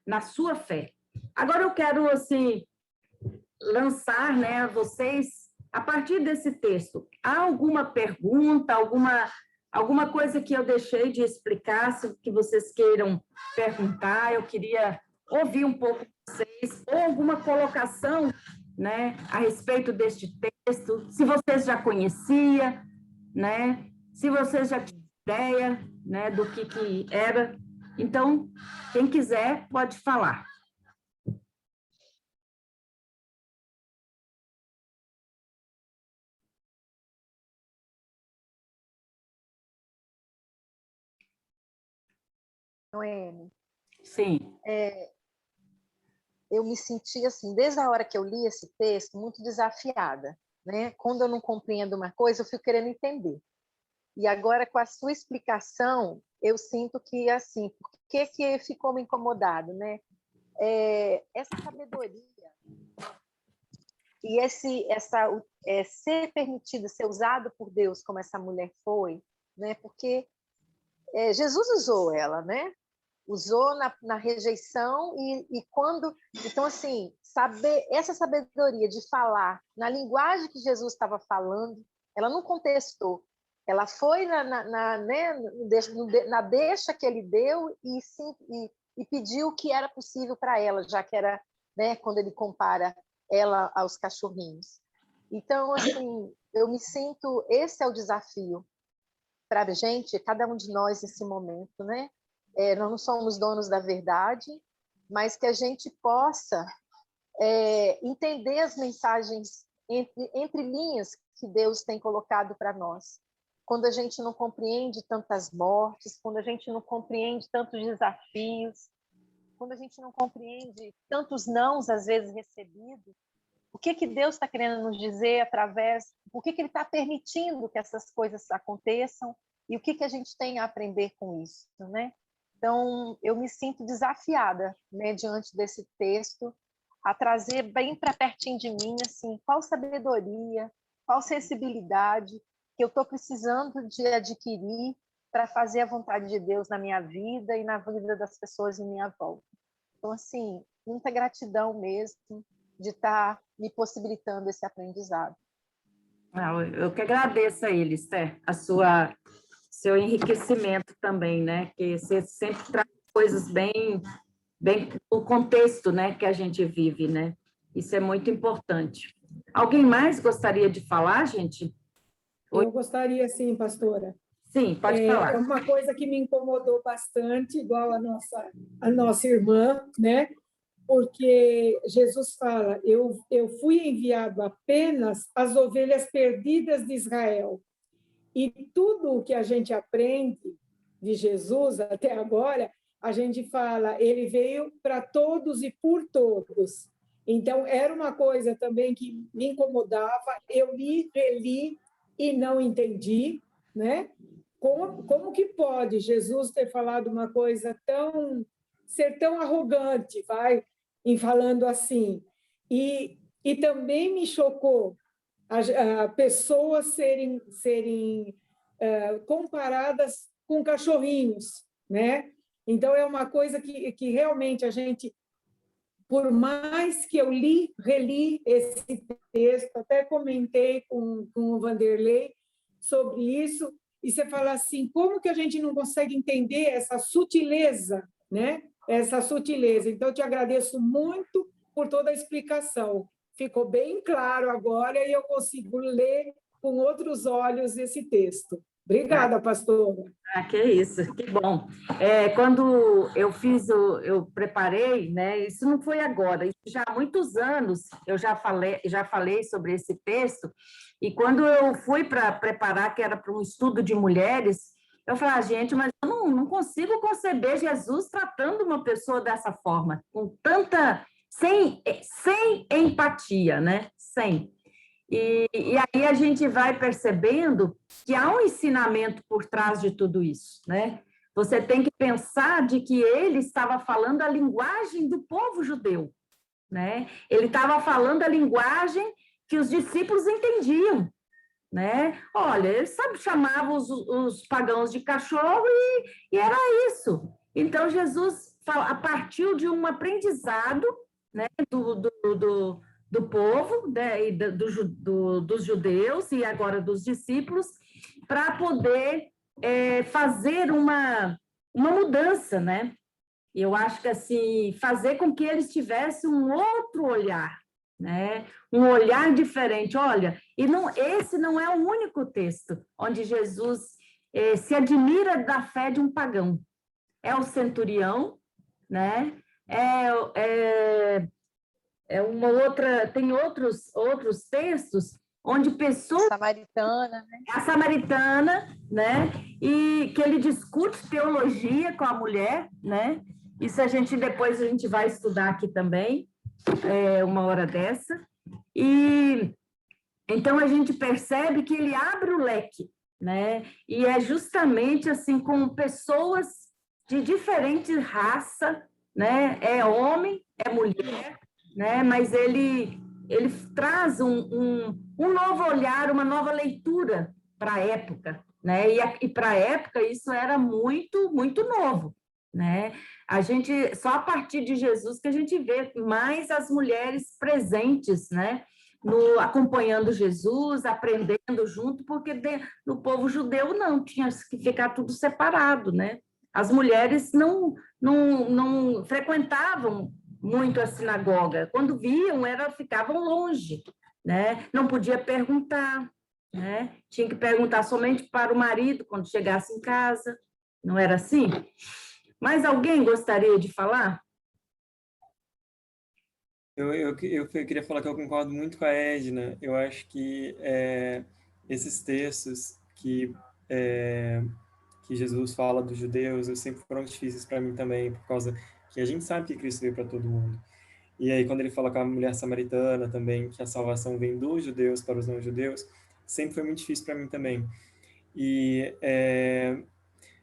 S2: na sua fé. Agora eu quero, assim, lançar, né, a vocês, a partir desse texto, há alguma pergunta, alguma coisa que eu deixei de explicar, que vocês queiram perguntar? Eu queria ouvir um pouco de vocês, ou alguma colocação, né, a respeito deste texto, se vocês já conheciam, né, se vocês já tinham ideia, né, do que era. Então, quem quiser pode falar.
S7: Noemi,
S2: Sim.
S7: eu me senti assim, desde a hora que eu li esse texto, muito desafiada, né? Quando eu não compreendo uma coisa, eu fico querendo entender. E agora, com a sua explicação, eu sinto que, assim, por que ficou me incomodado, né? Essa sabedoria e ser permitido, ser usado por Deus como essa mulher foi, né? Porque Jesus usou ela, né? Usou na rejeição e quando... Então, assim, essa sabedoria de falar na linguagem que Jesus estava falando, ela não contestou, ela foi na deixa que ele deu e pediu o que era possível para ela, já que era, né, quando ele compara ela aos cachorrinhos. Então, assim, eu me sinto... Esse é o desafio para a gente, cada um de nós nesse momento, né? Nós não somos donos da verdade, mas que a gente possa entender as mensagens entre linhas que Deus tem colocado para nós. Quando a gente não compreende tantas mortes, quando a gente não compreende tantos desafios, quando a gente não compreende tantos nãos, às vezes, recebidos, o que Deus está querendo nos dizer através... Por que Ele está permitindo que essas coisas aconteçam e o que a gente tem a aprender com isso, né? Então, eu me sinto desafiada, né, diante desse texto, a trazer bem para pertinho de mim, assim, qual sabedoria, qual sensibilidade que eu estou precisando de adquirir para fazer a vontade de Deus na minha vida e na vida das pessoas em minha volta. Então, assim, muita gratidão mesmo de estar me possibilitando esse aprendizado.
S2: Eu que agradeço a ele, Esther, seu enriquecimento também, né? Que você sempre traz coisas bem o contexto, né, que a gente vive, né? Isso é muito importante. Alguém mais gostaria de falar, gente?
S4: Eu gostaria, sim, pastora.
S2: Sim, pode falar.
S4: É uma coisa que me incomodou bastante, igual a nossa irmã, né? Porque Jesus fala, eu fui enviado apenas às ovelhas perdidas de Israel. E tudo o que a gente aprende de Jesus até agora, a gente fala, ele veio para todos e por todos. Então, era uma coisa também que me incomodava, eu li, reli e não entendi, né? Como que pode Jesus ter falado uma coisa ser tão arrogante, em falando assim? E também me chocou pessoas serem comparadas com cachorrinhos, né? Então, é uma coisa que realmente a gente, por mais que eu reli esse texto, até comentei com o Vanderlei sobre isso, e você fala assim, como que a gente não consegue entender essa sutileza, né? Essa sutileza. Então, eu te agradeço muito por toda a explicação. Ficou bem claro agora e eu consigo ler com outros olhos esse texto. Obrigada, pastora.
S2: Ah, que isso, que bom. Quando eu preparei, né? Isso não foi agora, isso já há muitos anos eu já falei sobre esse texto, e quando eu fui para preparar, que era para um estudo de mulheres, eu falei, gente, mas eu não consigo conceber Jesus tratando uma pessoa dessa forma, com tanta, sem empatia, né? Sem. E aí a gente vai percebendo que há um ensinamento por trás de tudo isso, né? Você tem que pensar de que ele estava falando a linguagem do povo judeu, né? Ele estava falando a linguagem que os discípulos entendiam, né? Olha, ele sabe, chamava os pagãos de cachorro e era isso. Então, Jesus partiu de um aprendizado, né, do povo, né, e dos judeus e agora dos discípulos, para poder fazer uma mudança, né? Eu acho que assim, fazer com que eles tivessem um outro olhar, né? Um olhar diferente. Olha, esse não é o único texto onde Jesus se admira da fé de um pagão. É o centurião, né? Uma outra, tem outros textos onde pessoas,
S7: Samaritana, né?
S2: a samaritana, né? E que ele discute teologia com a mulher, né? Isso depois a gente vai estudar aqui também, uma hora dessa. E então a gente percebe que ele abre o leque, né? E é justamente assim com pessoas de diferente raça, né? É homem, é mulher, né? Mas ele traz um novo olhar, uma nova leitura para a época, né? E para a época isso era muito muito novo, né? A gente só a partir de Jesus que a gente vê mais as mulheres presentes, né? Acompanhando Jesus, aprendendo junto, porque no povo judeu não, tinha que ficar tudo separado, né? As mulheres não frequentavam muito a sinagoga. Quando viam, ficavam longe, né? Não podia perguntar, né? Tinha que perguntar somente para o marido quando chegasse em casa. Não era assim? Mais alguém gostaria de falar?
S3: Eu queria falar que eu concordo muito com a Edna. Eu acho que esses textos que Jesus fala dos judeus, sempre foram difíceis para mim também, por causa que a gente sabe que Cristo veio para todo mundo. E aí, quando ele fala com a mulher samaritana também, que a salvação vem dos judeus para os não-judeus, sempre foi muito difícil para mim também. E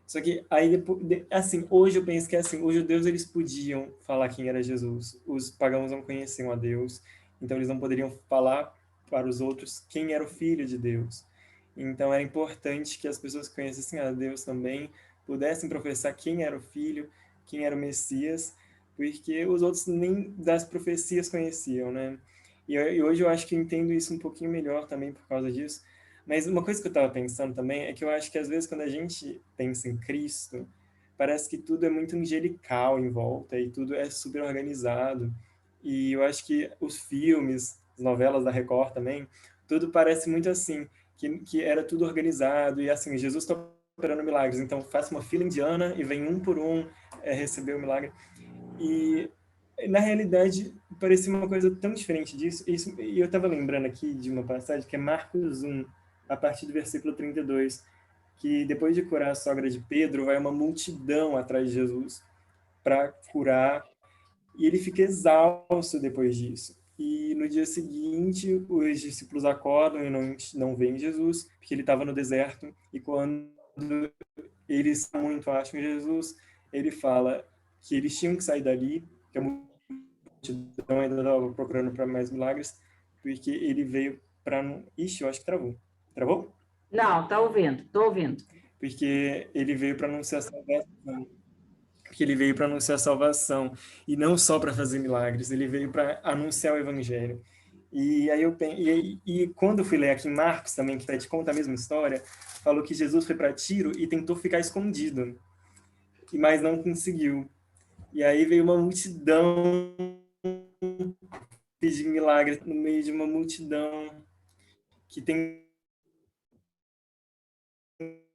S3: só que aí depois, assim, hoje eu penso que assim, os judeus eles podiam falar quem era Jesus. Os pagãos não conheciam a Deus, então eles não poderiam falar para os outros quem era o filho de Deus. Então era importante que as pessoas que conhecessem a Deus também pudessem professar quem era o filho, quem era o Messias, porque os outros nem das profecias conheciam, né? E hoje eu acho que eu entendo isso um pouquinho melhor também por causa disso. Mas uma coisa que eu estava pensando também é que eu acho que às vezes quando a gente pensa em Cristo, parece que tudo é muito angelical em volta e tudo é super organizado. E eu acho que os filmes, as novelas da Record também, tudo parece muito assim, que era tudo organizado e assim, Jesus está operando milagres, então faça uma fila indiana e vem um por um receber o milagre. E na realidade parecia uma coisa tão diferente disso. E eu estava lembrando aqui de uma passagem que é Marcos 1, a partir do versículo 32, que depois de curar a sogra de Pedro, vai uma multidão atrás de Jesus para curar, e ele fica exausto depois disso. E no dia seguinte, os discípulos acordam e não veem Jesus, porque ele estava no deserto, e quando eles muito acham Jesus, ele fala que eles tinham que sair dali, que a multidão ainda estava procurando para mais milagres, porque ele veio para não... Ixi, eu acho que travou. Travou?
S2: Não, tá ouvindo, estou ouvindo.
S3: Porque ele veio para anunciar a salvação. Porque ele veio para anunciar a salvação. E não só para fazer milagres, ele veio para anunciar o evangelho. E aí e quando eu fui ler aqui em Marcos também, que te conta a mesma história, falou que Jesus foi para Tiro e tentou ficar escondido, mas não conseguiu. E aí veio uma multidão pedir milagre no meio de uma multidão que tem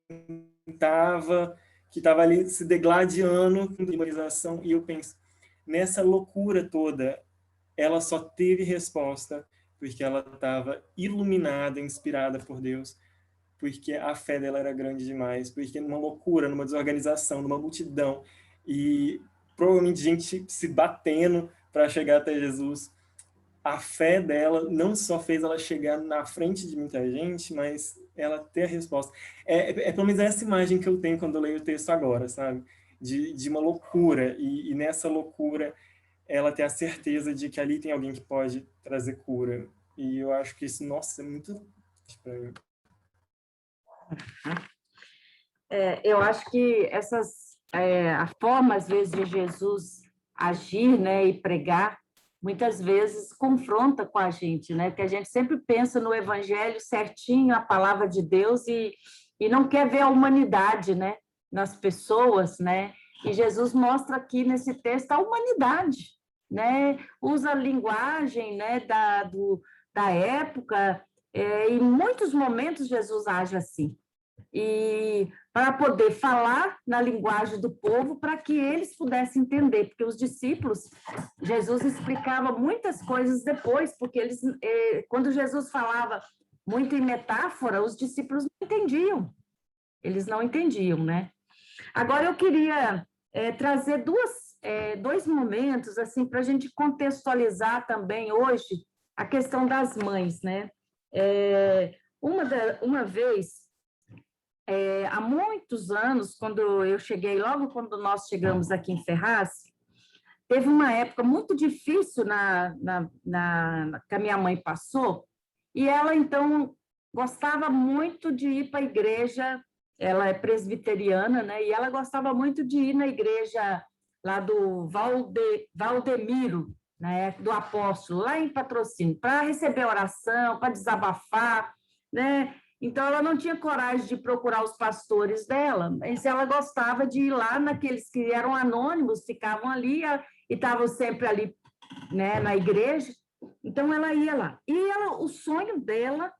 S3: que estava ali se degladiando com demonização, e eu penso, nessa loucura toda, ela só teve resposta porque ela estava iluminada, inspirada por Deus, porque a fé dela era grande demais, porque numa loucura, numa desorganização, numa multidão, e provavelmente gente se batendo para chegar até Jesus, a fé dela não só fez ela chegar na frente de muita gente, mas ela ter a resposta. Pelo menos essa imagem que eu tenho quando eu leio o texto agora, sabe? De uma loucura, e nessa loucura ela ter a certeza de que ali tem alguém que pode trazer cura. E eu acho que isso, nossa, é muito...
S2: Eu acho que a forma, às vezes, de Jesus agir, né, e pregar, muitas vezes confronta com a gente, né? Porque a gente sempre pensa no evangelho certinho, a palavra de Deus, e não quer ver a humanidade, né, nas pessoas, né? E Jesus mostra aqui nesse texto a humanidade, né? Usa a linguagem, né, da época, em muitos momentos Jesus age assim. E para poder falar na linguagem do povo, para que eles pudessem entender, porque os discípulos, Jesus explicava muitas coisas depois, porque eles, quando Jesus falava muito em metáfora, os discípulos não entendiam, eles não entendiam, né? Agora eu queria trazer dois momentos assim para a gente contextualizar também hoje a questão das mães, né? Uma vez, há muitos anos, quando eu cheguei, logo quando nós chegamos aqui em Ferraz, teve uma época muito difícil que a minha mãe passou, e ela, então, gostava muito de ir para a igreja, ela é presbiteriana, né? E ela gostava muito de ir na igreja lá do Valdemiro, né? Do Apóstolo, lá em Patrocínio, para receber oração, para desabafar, né? Então, ela não tinha coragem de procurar os pastores dela, mas ela gostava de ir lá naqueles que eram anônimos, ficavam ali e estavam sempre ali, né, na igreja. Então, ela ia lá. E o sonho dela,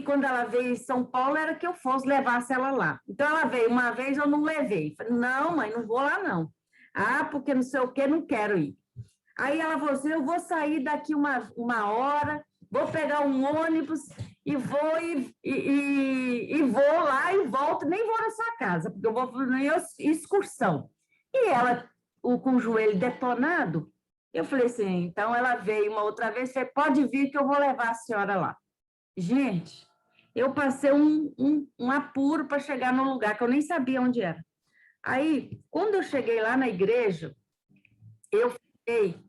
S2: quando ela veio em São Paulo, era que eu levasse ela lá. Então, ela veio uma vez, eu não levei. Falei, não, mãe, não vou lá, não. Ah, porque não sei o quê, não quero ir. Aí ela falou assim, eu vou sair daqui uma hora, vou pegar um ônibus e vou vou lá e volto, nem vou na sua casa, porque eu vou fazer excursão. E ela, com o joelho detonado, eu falei assim, então ela veio uma outra vez, falei, pode vir que eu vou levar a senhora lá. Gente, eu passei um apuro para chegar no lugar, que eu nem sabia onde era. Aí, quando eu cheguei lá na igreja, eu fiquei,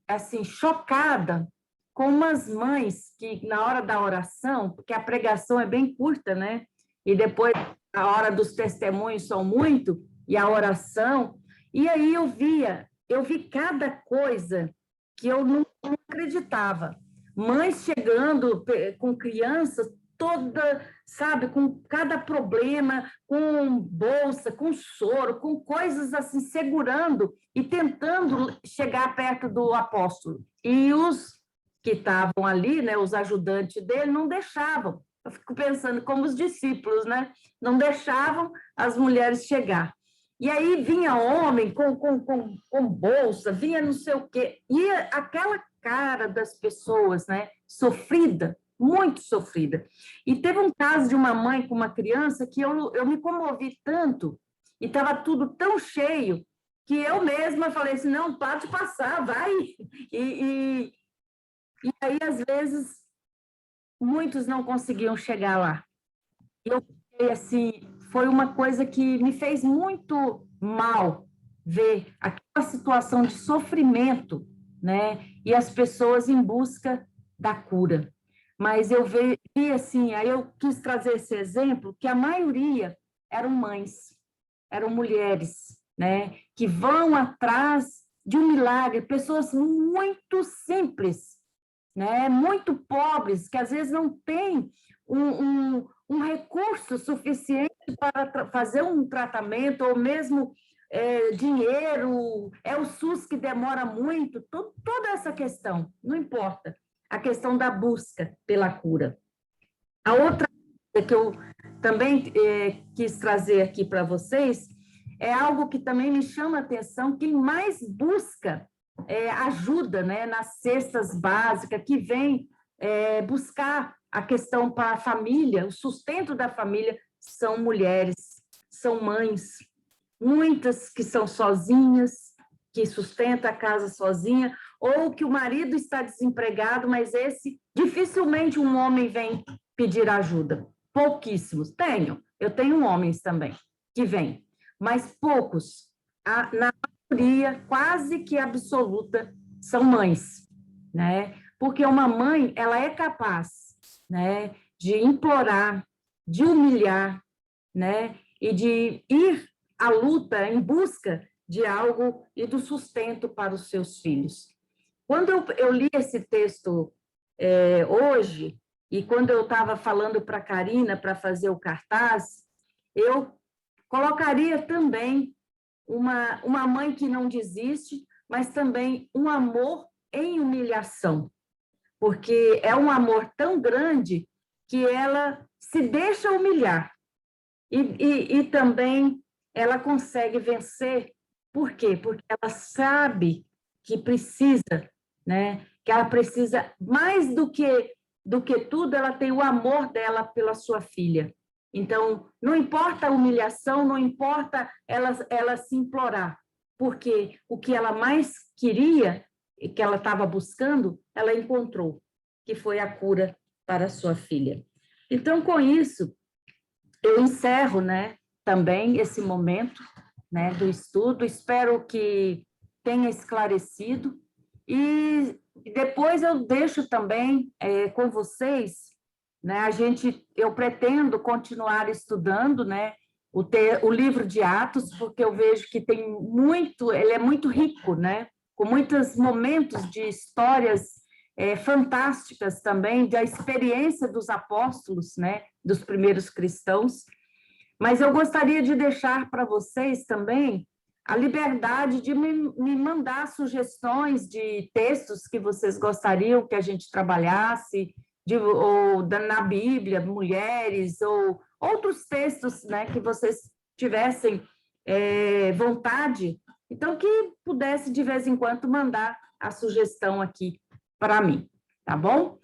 S2: assim, chocada com umas mães que, na hora da oração, porque a pregação é bem curta, né? E depois a hora dos testemunhos são muito, e a oração, e aí eu vi cada coisa que eu não acreditava. Mães chegando com crianças toda, sabe, com cada problema, com bolsa, com soro, com coisas assim, segurando e tentando chegar perto do apóstolo. E os que estavam ali, né, os ajudantes dele, não deixavam. Eu fico pensando como os discípulos, né? Não deixavam as mulheres chegar. E aí vinha homem com bolsa, vinha não sei o quê. E aquela cara das pessoas, né? Sofrida, muito sofrida. E teve um caso de uma mãe com uma criança que eu me comovi tanto, e estava tudo tão cheio, que eu mesma falei assim, não, pode passar, vai. E aí, às vezes, muitos não conseguiam chegar lá. E eu fiquei assim, foi uma coisa que me fez muito mal ver aquela situação de sofrimento, né? E as pessoas em busca da cura. Mas eu vi assim, aí eu quis trazer esse exemplo, que a maioria eram mães, eram mulheres, né? Que vão atrás de um milagre, pessoas muito simples, né? Muito pobres, que às vezes não têm um recurso suficiente para fazer um tratamento, ou mesmo dinheiro, é o SUS que demora muito, toda essa questão, não importa, a questão da busca pela cura. A outra coisa também quis trazer aqui para vocês, é algo que também me chama a atenção, quem mais busca ajuda, né, nas cestas básicas, que vem buscar a questão para a família, o sustento da família, são mulheres, são mães, muitas que são sozinhas, que sustentam a casa sozinha, ou que o marido está desempregado, mas esse, dificilmente um homem vem pedir ajuda. Pouquíssimos. Eu tenho homens também que vêm, mas poucos. Na maioria, quase que absoluta, são mães, né? Porque uma mãe, ela é capaz, né, de implorar, de humilhar, né, e de ir à luta em busca de algo e do sustento para os seus filhos. Quando eu li esse texto hoje, e quando eu estava falando para a Karina para fazer o cartaz, eu colocaria também uma mãe que não desiste, mas também um amor em humilhação, porque é um amor tão grande que ela se deixa humilhar e também ela consegue vencer. Por quê? Porque ela sabe que precisa, né? Que ela precisa, mais do que tudo, ela tem o amor dela pela sua filha. Então, não importa a humilhação, não importa ela se implorar, porque o que ela mais queria, que ela estava buscando, ela encontrou, que foi a cura para a sua filha. Então, com isso, eu encerro, né, também esse momento, né, do estudo. Espero que tenha esclarecido e depois eu deixo também com vocês, né, eu pretendo continuar estudando, né, o livro de Atos, porque eu vejo que ele é muito rico, né, com muitos momentos de histórias fantásticas também, da experiência dos apóstolos, né, dos primeiros cristãos. Mas eu gostaria de deixar para vocês também a liberdade de me mandar sugestões de textos que vocês gostariam que a gente trabalhasse, na Bíblia, mulheres, ou outros textos, né, que vocês tivessem vontade, então que pudesse, de vez em quando, mandar a sugestão aqui para mim, tá bom?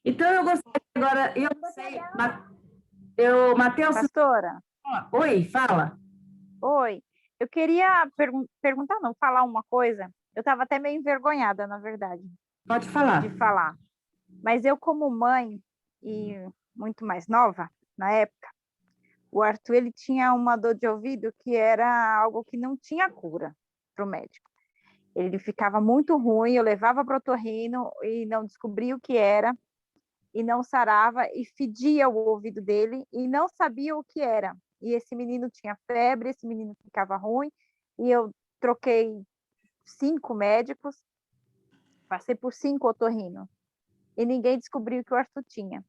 S2: Então, eu gostaria agora, eu não sei, Matheus...
S8: Pastora?
S2: Oi, fala.
S8: Oi, eu queria perguntar, não, falar uma coisa. Eu estava até meio envergonhada, na verdade.
S2: Pode falar.
S8: De falar. Mas eu, como mãe, e muito mais nova, na época, o Arthur, ele tinha uma dor de ouvido que era algo que não tinha cura para o médico. Ele ficava muito ruim, eu levava para o otorrino e não descobria o que era, e não sarava, e fedia o ouvido dele, e não sabia o que era. E esse menino tinha febre, esse menino ficava ruim, e eu troquei 5 médicos, passei por 5 otorrinos, e ninguém descobriu o que o Arthur tinha.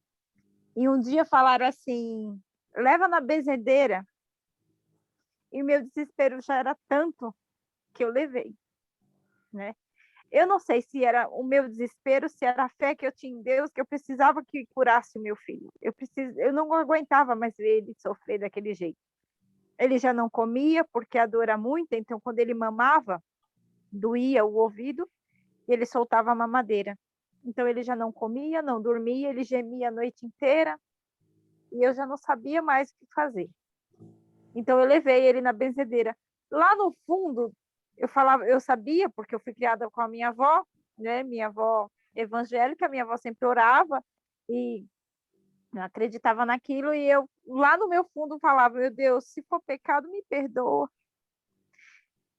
S8: E um dia falaram assim, leva na benzedeira, e o meu desespero já era tanto que eu levei, né? Eu não sei se era o meu desespero, se era a fé que eu tinha em Deus, que eu precisava que curasse o meu filho. Eu não aguentava mais ver ele sofrer daquele jeito. Ele já não comia, porque a dor era muita, então quando ele mamava, doía o ouvido, e ele soltava a mamadeira. Então ele já não comia, não dormia, ele gemia a noite inteira, e eu já não sabia mais o que fazer. Então eu levei ele na benzedeira. Lá no fundo, eu sabia, porque eu fui criada com a minha avó, né? Minha avó evangélica, minha avó sempre orava e acreditava naquilo, e eu lá no meu fundo falava, meu Deus, se for pecado, me perdoa.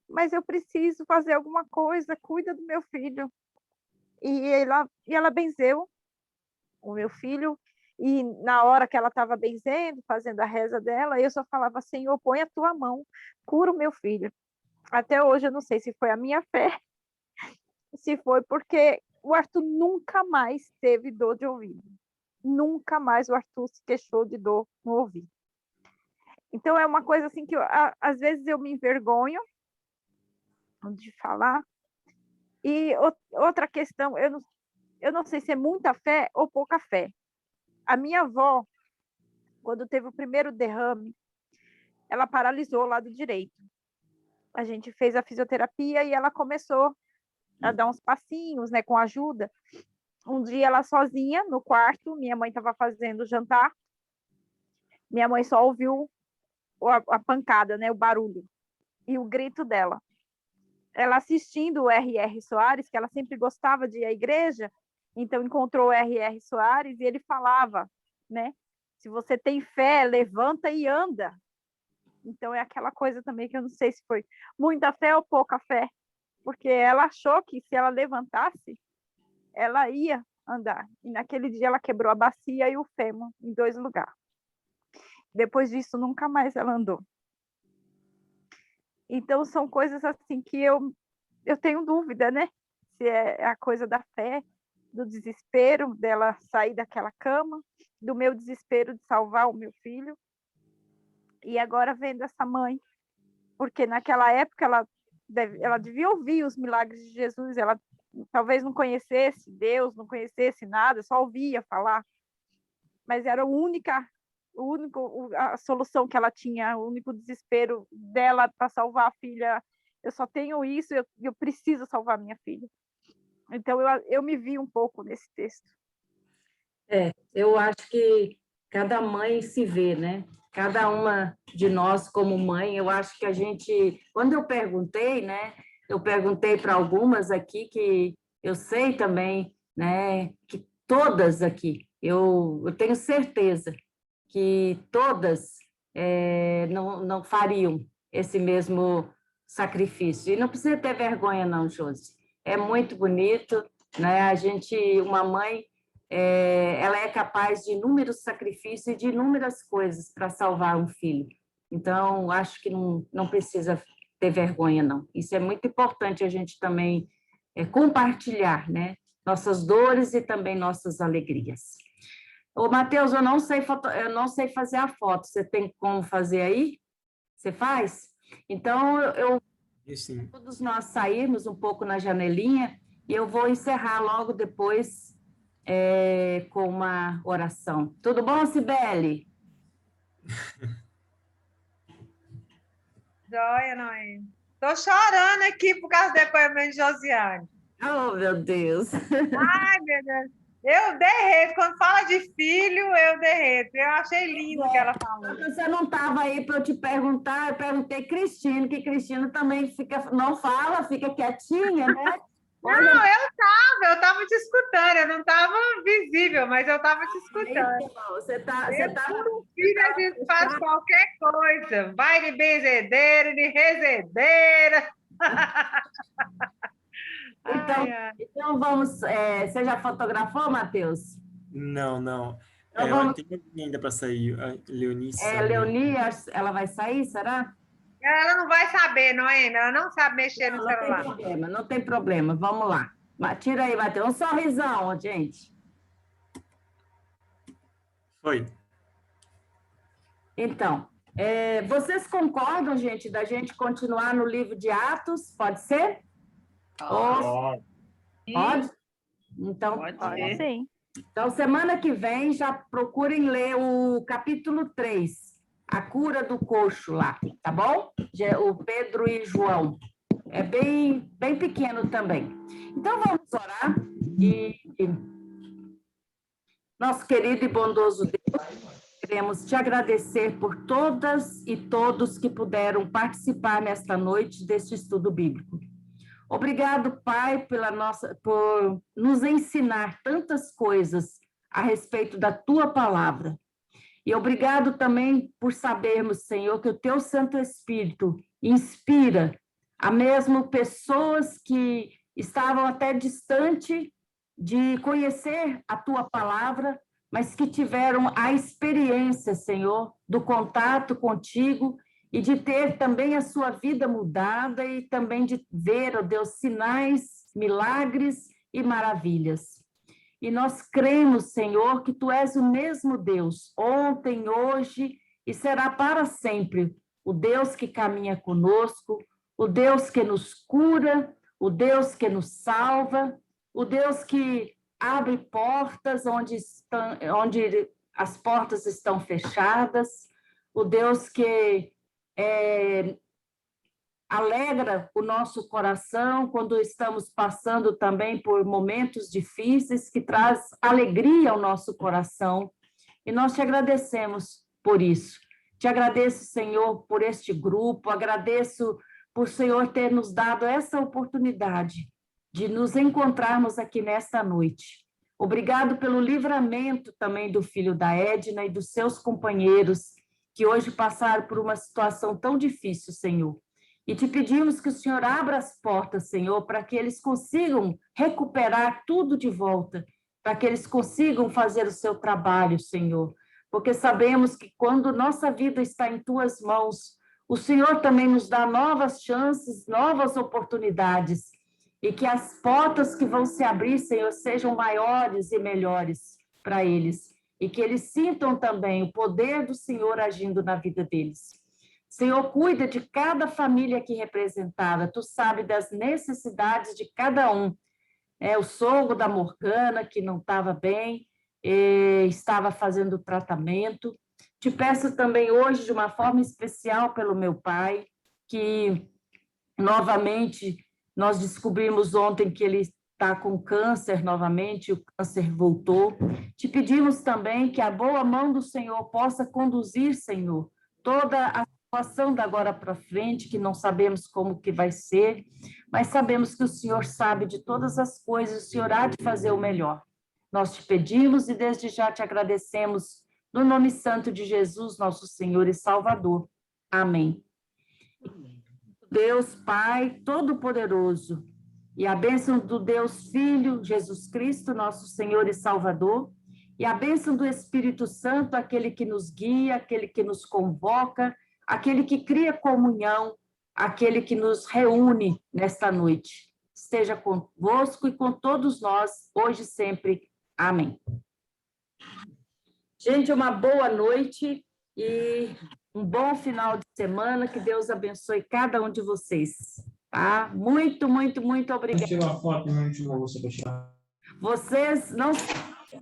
S8: Mas eu preciso fazer alguma coisa, cuida do meu filho. E ela benzeu o meu filho, e na hora que ela estava benzendo, fazendo a reza dela, eu só falava, Senhor, põe a tua mão, cura o meu filho. Até hoje eu não sei se foi a minha fé, se foi porque o Arthur nunca mais teve dor de ouvido. Nunca mais o Arthur se queixou de dor no ouvido. Então é uma coisa assim que às vezes eu me envergonho de falar. E outra questão, eu não sei se é muita fé ou pouca fé. A minha avó, quando teve o primeiro derrame, ela paralisou o lado direito. A gente fez a fisioterapia e ela começou a dar uns passinhos, né, com ajuda. Um dia ela sozinha no quarto, minha mãe estava fazendo jantar, minha mãe só ouviu a pancada, né, o barulho e o grito dela. Ela assistindo o R.R. Soares, que ela sempre gostava de ir à igreja, então encontrou o R.R. Soares e ele falava, né, se você tem fé, levanta e anda. Então é aquela coisa também que eu não sei se foi muita fé ou pouca fé, porque ela achou que se ela levantasse, ela ia andar. E naquele dia ela quebrou a bacia e o fêmur em 2 lugares. Depois disso, nunca mais ela andou. Então são coisas assim que eu tenho dúvida, né? Se é a coisa da fé, do desespero dela sair daquela cama, do meu desespero de salvar o meu filho. E agora vendo essa mãe, porque naquela época ela devia ouvir os milagres de Jesus, ela talvez não conhecesse Deus, não conhecesse nada, só ouvia falar, mas era a solução que ela tinha, o único desespero dela para salvar a filha. Eu só tenho isso, eu preciso salvar minha filha. Então eu me vi um pouco nesse texto.
S2: Eu acho que cada mãe se vê, né? Cada uma de nós como mãe, eu acho que a gente, quando eu perguntei, né? Eu perguntei para algumas aqui que eu sei também, né? Que todas aqui, eu tenho certeza que todas não fariam esse mesmo sacrifício. E não precisa ter vergonha, não, Josi. É muito bonito, né? Uma mãe, ela é capaz de inúmeros sacrifícios e de inúmeras coisas para salvar um filho. Então, acho que não precisa ter vergonha, não. Isso é muito importante a gente também compartilhar, né? Nossas dores e também nossas alegrias. Ô, Matheus, eu não sei fazer a foto. Você tem como fazer aí? Você faz? Então, todos nós sairmos um pouco na janelinha e eu vou encerrar logo depois com uma oração. Tudo bom, Cibele?
S9: Joia, Noemi. Estou chorando aqui por causa do depoimento de Josiane.
S2: Oh, meu Deus!
S9: Ai, meu Deus. Eu derreto. Quando fala de filho, eu derreto. Eu achei lindo o que ela falou.
S2: Você não estava aí para eu te perguntar, eu perguntei Cristina, que Cristina também não fala, fica quietinha, né?
S9: Olha... Não, eu estava te escutando, eu não estava visível, mas eu estava te escutando.
S2: Então, você tá
S9: filho, a gente faz qualquer coisa. Vai de benzedeira, de rezedeira.
S2: Então vamos. Você já fotografou, Matheus?
S3: Não.
S2: Então
S3: tem ainda para sair. A Leonice.
S2: Leoni, ela vai sair, será?
S9: Ela não vai saber, Noemi. Ela não sabe mexer no celular.
S2: Não tem problema. Vamos lá. Tira aí, Matheus. Um sorrisão, gente.
S3: Foi.
S2: Então, vocês concordam, gente, da gente continuar no livro de Atos? Pode ser? Pode? Então,
S8: pode sim.
S2: Então, semana que vem, já procurem ler o capítulo 3, a cura do coxo lá, tá bom? O Pedro e João. É bem pequeno também. Então, vamos orar. Nosso querido e bondoso Deus, queremos te agradecer por todas e todos que puderam participar nesta noite deste estudo bíblico. Obrigado, Pai, por nos ensinar tantas coisas a respeito da Tua palavra. E obrigado também por sabermos, Senhor, que o Teu Santo Espírito inspira a mesmo pessoas que estavam até distante de conhecer a Tua palavra, mas que tiveram a experiência, Senhor, do contato contigo e de ter também a sua vida mudada e também de ver, ó Deus, sinais, milagres e maravilhas. E nós cremos, Senhor, que Tu és o mesmo Deus, ontem, hoje e será para sempre, o Deus que caminha conosco, o Deus que nos cura, o Deus que nos salva, o Deus que abre portas onde as portas estão fechadas, o Deus que alegra o nosso coração quando estamos passando também por momentos difíceis, que traz alegria ao nosso coração. E nós te agradecemos por isso. Te agradeço, Senhor, por este grupo, agradeço por o Senhor ter nos dado essa oportunidade de nos encontrarmos aqui nesta noite. Obrigado pelo livramento também do filho da Edna e dos seus companheiros, que hoje passaram por uma situação tão difícil, Senhor. E te pedimos que o Senhor abra as portas, Senhor, para que eles consigam recuperar tudo de volta, para que eles consigam fazer o seu trabalho, Senhor. Porque sabemos que quando nossa vida está em tuas mãos, o Senhor também nos dá novas chances, novas oportunidades, e que as portas que vão se abrir, Senhor, sejam maiores e melhores para eles, e que eles sintam também o poder do Senhor agindo na vida deles. Senhor, cuida de cada família aqui representada, tu sabe das necessidades de cada um. O sogro da Morgana, que não estava bem, estava fazendo tratamento. Te peço também hoje, de uma forma especial, pelo meu pai, que novamente nós descobrimos ontem que ele está com câncer novamente, o câncer voltou. Te pedimos também que a boa mão do Senhor possa conduzir, Senhor, toda a situação da agora para frente, que não sabemos como que vai ser, mas sabemos que o Senhor sabe de todas as coisas, o Senhor há de fazer o melhor. Nós te pedimos e desde já te agradecemos, no nome santo de Jesus, nosso Senhor e Salvador. Amém. Deus Pai Todo-Poderoso, e a bênção do Deus Filho, Jesus Cristo, nosso Senhor e Salvador, e a bênção do Espírito Santo, aquele que nos guia, aquele que nos convoca, aquele que cria comunhão, aquele que nos reúne nesta noite. Esteja convosco e com todos nós, hoje e sempre. Amém. Gente, uma boa noite e um bom final de semana, que Deus abençoe cada um de vocês, tá? Muito, muito, muito obrigada. Vocês não sabem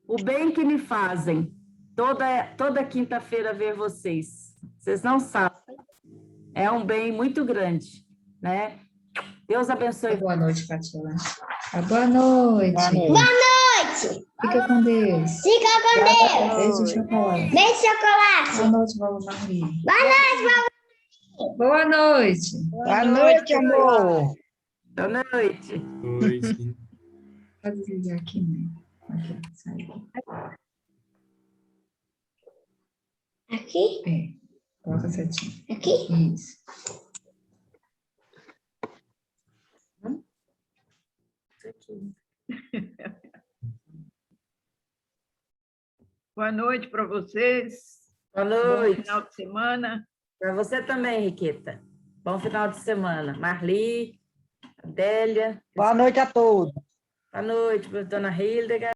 S2: o bem que me fazem, toda quinta-feira ver vocês. Vocês não sabem. É um bem muito grande, né? Deus abençoe.
S10: Boa noite, Catila. Boa noite.
S11: Boa noite.
S10: Fica com Deus.
S11: Fica com Deus.
S10: Beijo de chocolate.
S11: Beijo de chocolate.
S10: Boa noite, vovó Maria.
S11: Boa noite,
S10: Boa noite.
S11: Boa noite, amor.
S2: Boa noite.
S3: Noite.
S10: Pode desligar aqui, né? Aqui, sai.
S11: Aqui?
S10: Coloca certinho.
S11: Aqui?
S10: Isso.
S12: Boa noite para vocês.
S2: Boa noite.
S12: Bom final de semana.
S2: Para você também, Riqueta. Bom final de semana. Marli, Adélia.
S13: Boa noite a todos.
S2: Boa noite, dona Hildegard.